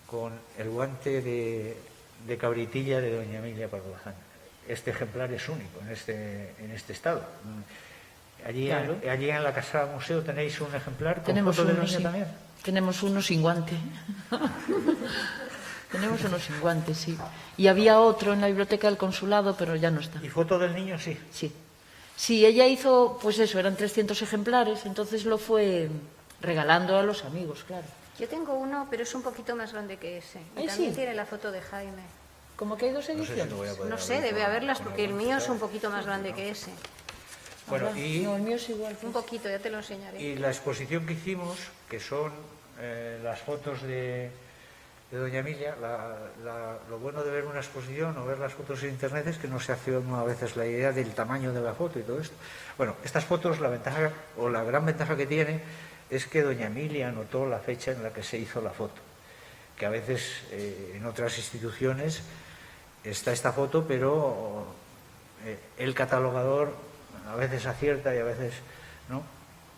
con el guante de cabritilla de doña Emilia Pardo Bazán. Este ejemplar es único en este estado. Allí, Claro. allí en la Casa Museo tenéis un ejemplar con Tenemos foto del uno, niño sí. también. Tenemos uno sin guante. Tenemos uno sin guante, sí. Y había otro en la biblioteca del consulado, pero ya no está. Y foto del niño, sí. Sí. Sí, ella hizo, pues eso, eran 300 ejemplares, entonces lo fue regalando a los amigos, claro. Yo tengo uno, pero es un poquito más grande que ese. Y Ay, también sí. tiene la foto de Jaime. Como que hay 2 No sé si ediciones. lo voy a poder No sé, abrir debe con- haberlas con porque el guante, mío es ¿sabes? un poquito más grande que ese. Bueno, Ahora, y, no, el mío es igual. Un poquito, ya te lo enseñaré. y la exposición que hicimos, que son las fotos de doña Emilia, lo bueno de ver una exposición o ver las fotos en internet es que no se hace uno a veces la idea del tamaño de la foto y todo esto. Bueno, estas fotos, la ventaja o la gran ventaja que tiene es que doña Emilia anotó la fecha en la que se hizo la foto, que a veces en otras instituciones está esta foto, pero el catalogador a veces acierta y a veces no.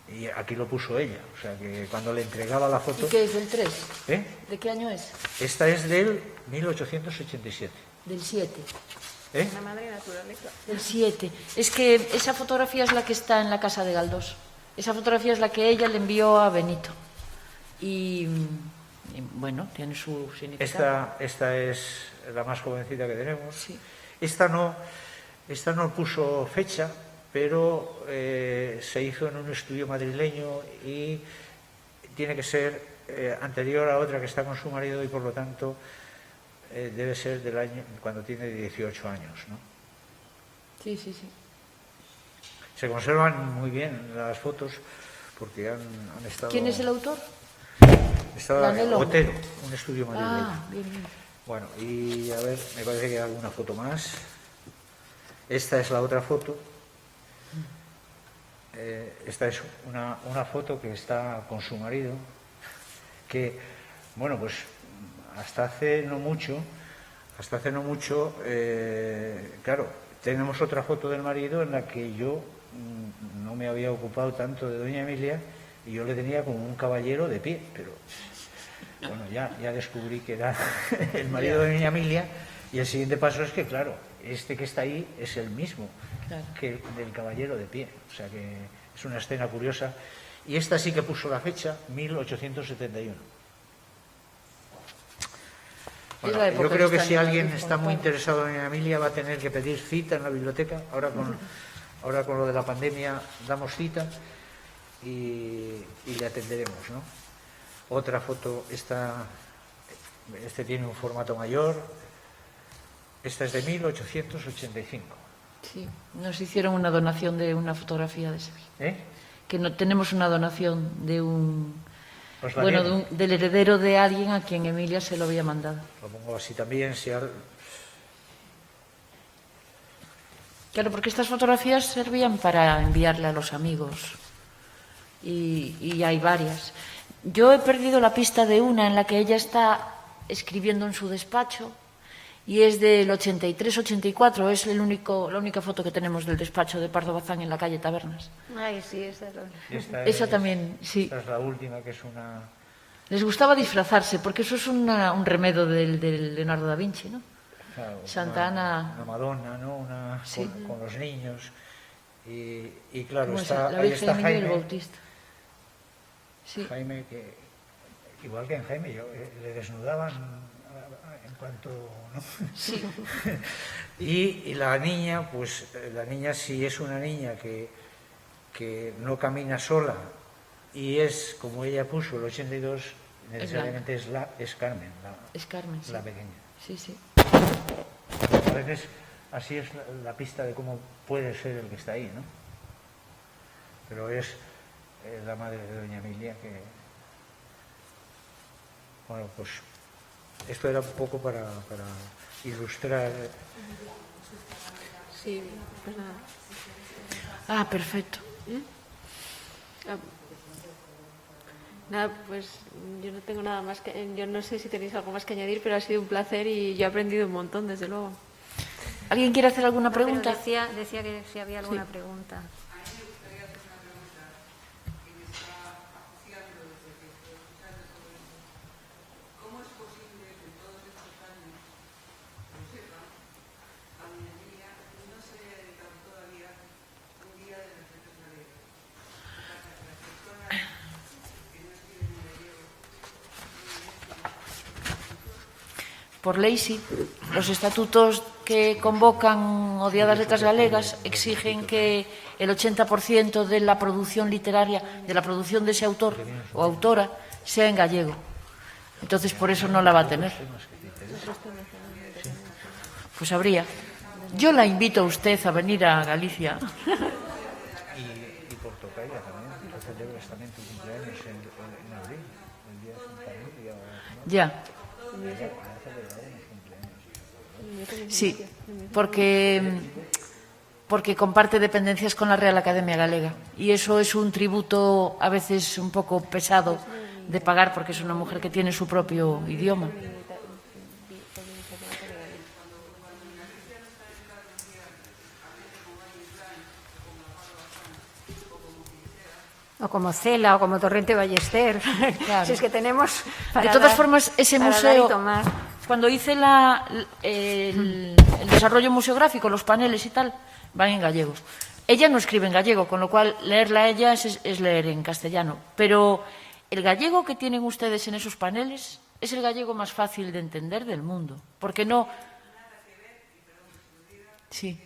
Y aquí lo puso ella, o sea que cuando le entregaba la foto... ¿Y qué es, del 3? ¿Eh? ¿De qué año es? Esta es del 1887. Del 7. ¿Eh? La madre naturaleza. Del 7. Es que esa fotografía es la que está en la casa de Galdós. Esa fotografía es la que ella le envió a Benito. Y bueno, tiene su significado. Esta es la más jovencita que tenemos. Sí. Esta no puso fecha, pero se hizo en un estudio madrileño y tiene que ser anterior a otra que está con su marido y por lo tanto debe ser del año cuando tiene 18 años, ¿no? Sí, sí, sí. Se conservan muy bien las fotos porque han estado... ¿Quién es el autor? Estaba Lanelo. Otero, un estudio madrileño. Ah, bien, bien. Bueno, y a ver, me parece que hay alguna foto más. Esta es la otra foto. Esta es una foto que está con su marido, que, bueno, pues hasta hace no mucho, claro, tenemos otra foto del marido en la que yo no me había ocupado tanto de doña Emilia y yo le tenía como un caballero de pie, pero bueno, ya descubrí que era el marido de doña Emilia y el siguiente paso es que, claro, este que está ahí es el mismo Claro. que el del caballero de pie, o sea que es una escena curiosa. Y esta sí que puso la fecha, 1871. Bueno, la época yo creo que está si en alguien Madrid, está con muy Juan. interesado en Emilia va a tener que pedir cita en la biblioteca. Ahora con lo de la pandemia damos cita y le atenderemos, ¿no? Otra foto, este tiene un formato mayor. Esta es de 1885. Sí, nos hicieron una donación de una fotografía de ese. ¿Eh? Que no tenemos una donación de un... Pues la Bueno, tiene. del heredero de alguien a quien Emilia se lo había mandado. Lo pongo así también. Claro, porque estas fotografías servían para enviarle a los amigos. Y hay varias. Yo he perdido la pista de una en la que ella está escribiendo en su despacho y es del 83-84. Es la única foto que tenemos del despacho de Pardo Bazán en la calle Tabernas. Ay, sí, esa es la... Esa también, sí. Esta es la última, que es una... Les gustaba disfrazarse, porque eso es un remedo del Leonardo da Vinci, ¿no? Claro, Santa Ana. Una Madonna, ¿no? Sí. Con los niños. Y claro, ¿Cómo es? está, La ahí Virgen está de Miguel Jaime. Bautista. Sí. Jaime, que igual que en Jaime, le desnudaban en cuanto... ¿no? Sí. Y la niña, pues la niña si es una niña que no camina sola y es, como ella puso, el 82, necesariamente es Carmen, Es Carmen, sí. la pequeña. Sí, sí. A veces así es la pista de cómo puede ser el que está ahí, ¿no? Pero es la madre de doña Emilia que... Bueno, pues esto era un poco para ilustrar... Sí, pues nada. Ah, perfecto. Nada, pues yo no tengo nada más que... Yo no sé si tenéis algo más que añadir, pero ha sido un placer y yo he aprendido un montón, desde luego. ¿Alguien quiere hacer alguna Pero pregunta? decía que si había alguna pregunta. Por lei, sí. Los estatutos que convocan o Día das Letras Galegas exigen que el 80% de la producción literaria, de la producción de ese autor o autora, sea en gallego. Entonces, por eso no la va a tener. Pues habría. Yo la invito a usted a venir a Galicia. Y por Tocaia también, que celebras también tu cumpleaños en abril, el día de Santa Emilia. Ya. Sí, porque comparte dependencias con la Real Academia Galega. Y eso es un tributo a veces un poco pesado de pagar, porque es una mujer que tiene su propio idioma. O como Cela, o como Torrente Ballester. Claro. Si es que tenemos... De todas formas, ese museo, tomar. cuando hice el desarrollo museográfico, los paneles y tal, van en gallegos. Ella no escribe en gallego, con lo cual leerla a ella es leer en castellano. Pero el gallego que tienen ustedes en esos paneles es el gallego más fácil de entender del mundo. Porque no... Sí.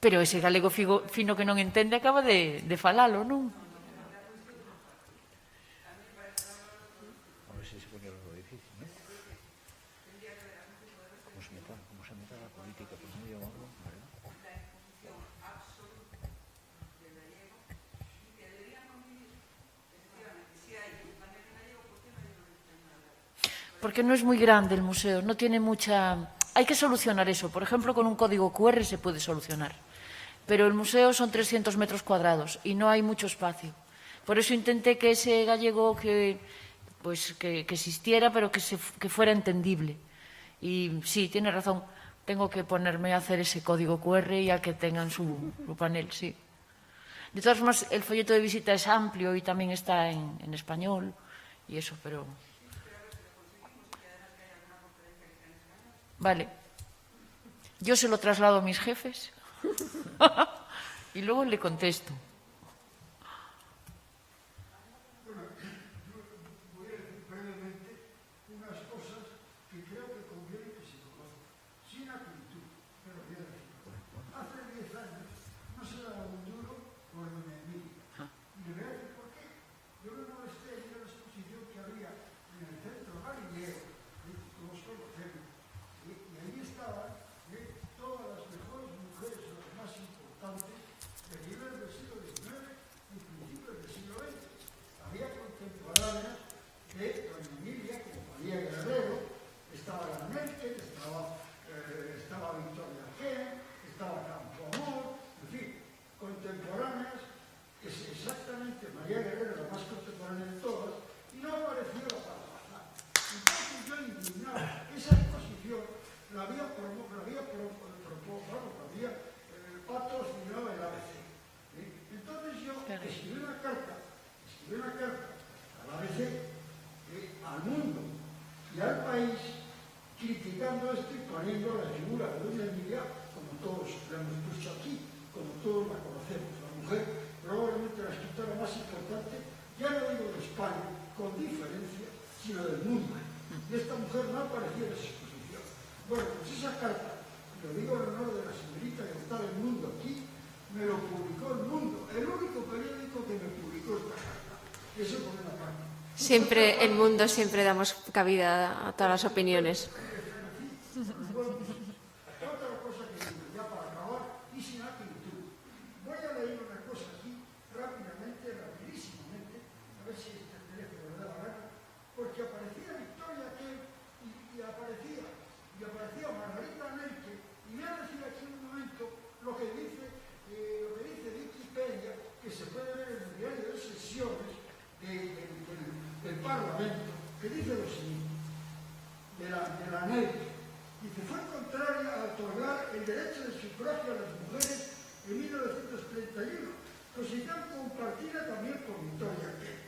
Pero ese galego fino que non entende acaba de falalo, non? A ver si se pone algo difícil, ¿no? Como se meta la política por medio o algo, ¿verdad? Porque no es muy grande el museo, no tiene mucha... Hay que solucionar eso. Por ejemplo, con un código QR se puede solucionar. Pero el museo son 300 metros cuadrados y no hay mucho espacio. Por eso intenté que ese gallego que existiera, pero que fuera entendible. Y sí, tiene razón, tengo que ponerme a hacer ese código QR y a que tengan su panel, sí. De todas formas, el folleto de visita es amplio y también está en español y eso, pero... Vale. Yo se lo traslado a mis jefes y luego le contesto. Voy a decir brevemente unas cosas que creo que conviene que se conozcan. Sin acritud, pero bien. Hace 10 años no se daba un duro por Doña Emilia. Y le voy a decir por qué. Yo me molesté en una exposición que había en el centro Galileo, todos conocemos, y ahí estaban todas las mejores mujeres, las más importantes, de nivel del siglo XIX y principios del siglo XX. Había contemporáneas de Doña Emilia, como María Guerrero, estaba la Merkel, estaba Victoria Kent, estaba Campoamor, en fin, contemporáneas, es exactamente María Guerrero, la más contemporánea de todas, y no apareció la Salazar. Entonces yo indignado, esa exposición la había patrocinado el ABC. Entonces yo escribí una carta al ABC, al mundo y al país, criticando esto y poniendo la figura de Doña Emilia, como todos la hemos puesto aquí, como todos la conocemos, la mujer probablemente la escritora más importante, ya no digo de España, con diferencia, sino del mundo. Y esta mujer no aparecía en esa exposición. Bueno, pues esa carta, lo digo en honor de la señorita que está en El Mundo aquí, me lo publicó El Mundo, el único periódico que me publicó esta carta. Eso por una parte. Siempre, El Mundo, siempre damos cabida a todas las opiniones. Otra cosa que digo, ya para acabar, y sin acritud. Voy a leer una cosa aquí, rápidamente, rapidísimamente, a ver si este teléfono me da la gana, porque aparecía Victoria Kent y aparecía Margarita Merkel sufragio a las mujeres en 1931, posición compartida también por Victoria Kent.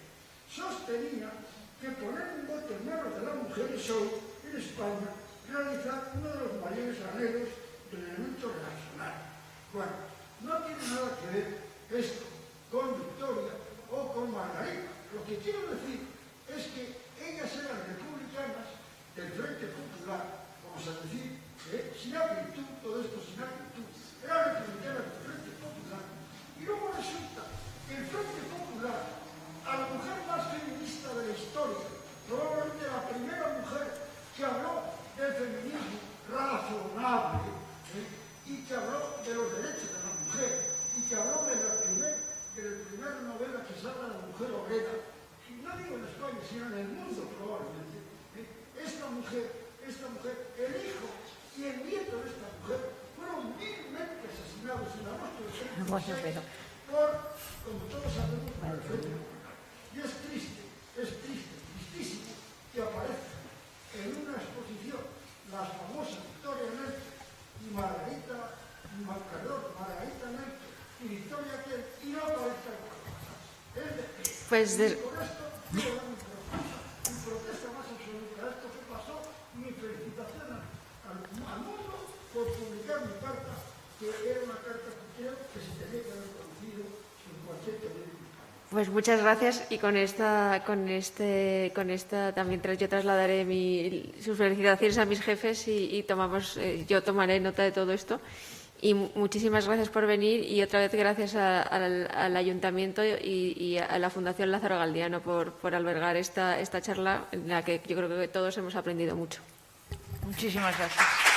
Sostenía que poner un voto en manos de las mujeres son, en España, realizar uno de los mayores anhelos del elemento reaccionario. Bueno, no tiene nada que ver esto con Victoria o con Margarita. Lo que quiero decir es que ellas eran republicanas del Frente Popular, vamos a decir, sin acritud, todo esto sin acritud, eran republicanas del Frente Popular, y luego resulta que el Frente Popular, a la mujer más feminista de la historia, probablemente la primera mujer que habló del feminismo razonable, y que habló de los derechos de la mujer, y que habló de la primera novela que se habla de la mujer obrera, y no digo en España, sino en el mundo probablemente. Esta mujer, el hijo y el nieto de esta mujer fueron vilmente asesinados en agosto de 1936 por, como todos sabemos, por el Frente Popular. Y es tristísimo que aparezca en una exposición las famosas Victoria Nelson y Margarita Nelson y Victoria Kent y no aparezca en Pues con esto quiero dar mi protesta más absoluta a esto que pasó, mi felicitación al mundo por publicar mi carta, que era una carta que creo que se tenía que haber producido en cualquier periódico. Pues muchas gracias, y con esta también yo trasladaré sus felicitaciones a mis jefes y yo tomaré nota de todo esto. Y muchísimas gracias por venir, y otra vez gracias al Ayuntamiento y a la Fundación Lázaro Galdiano por albergar esta charla en la que yo creo que todos hemos aprendido mucho. Muchísimas gracias.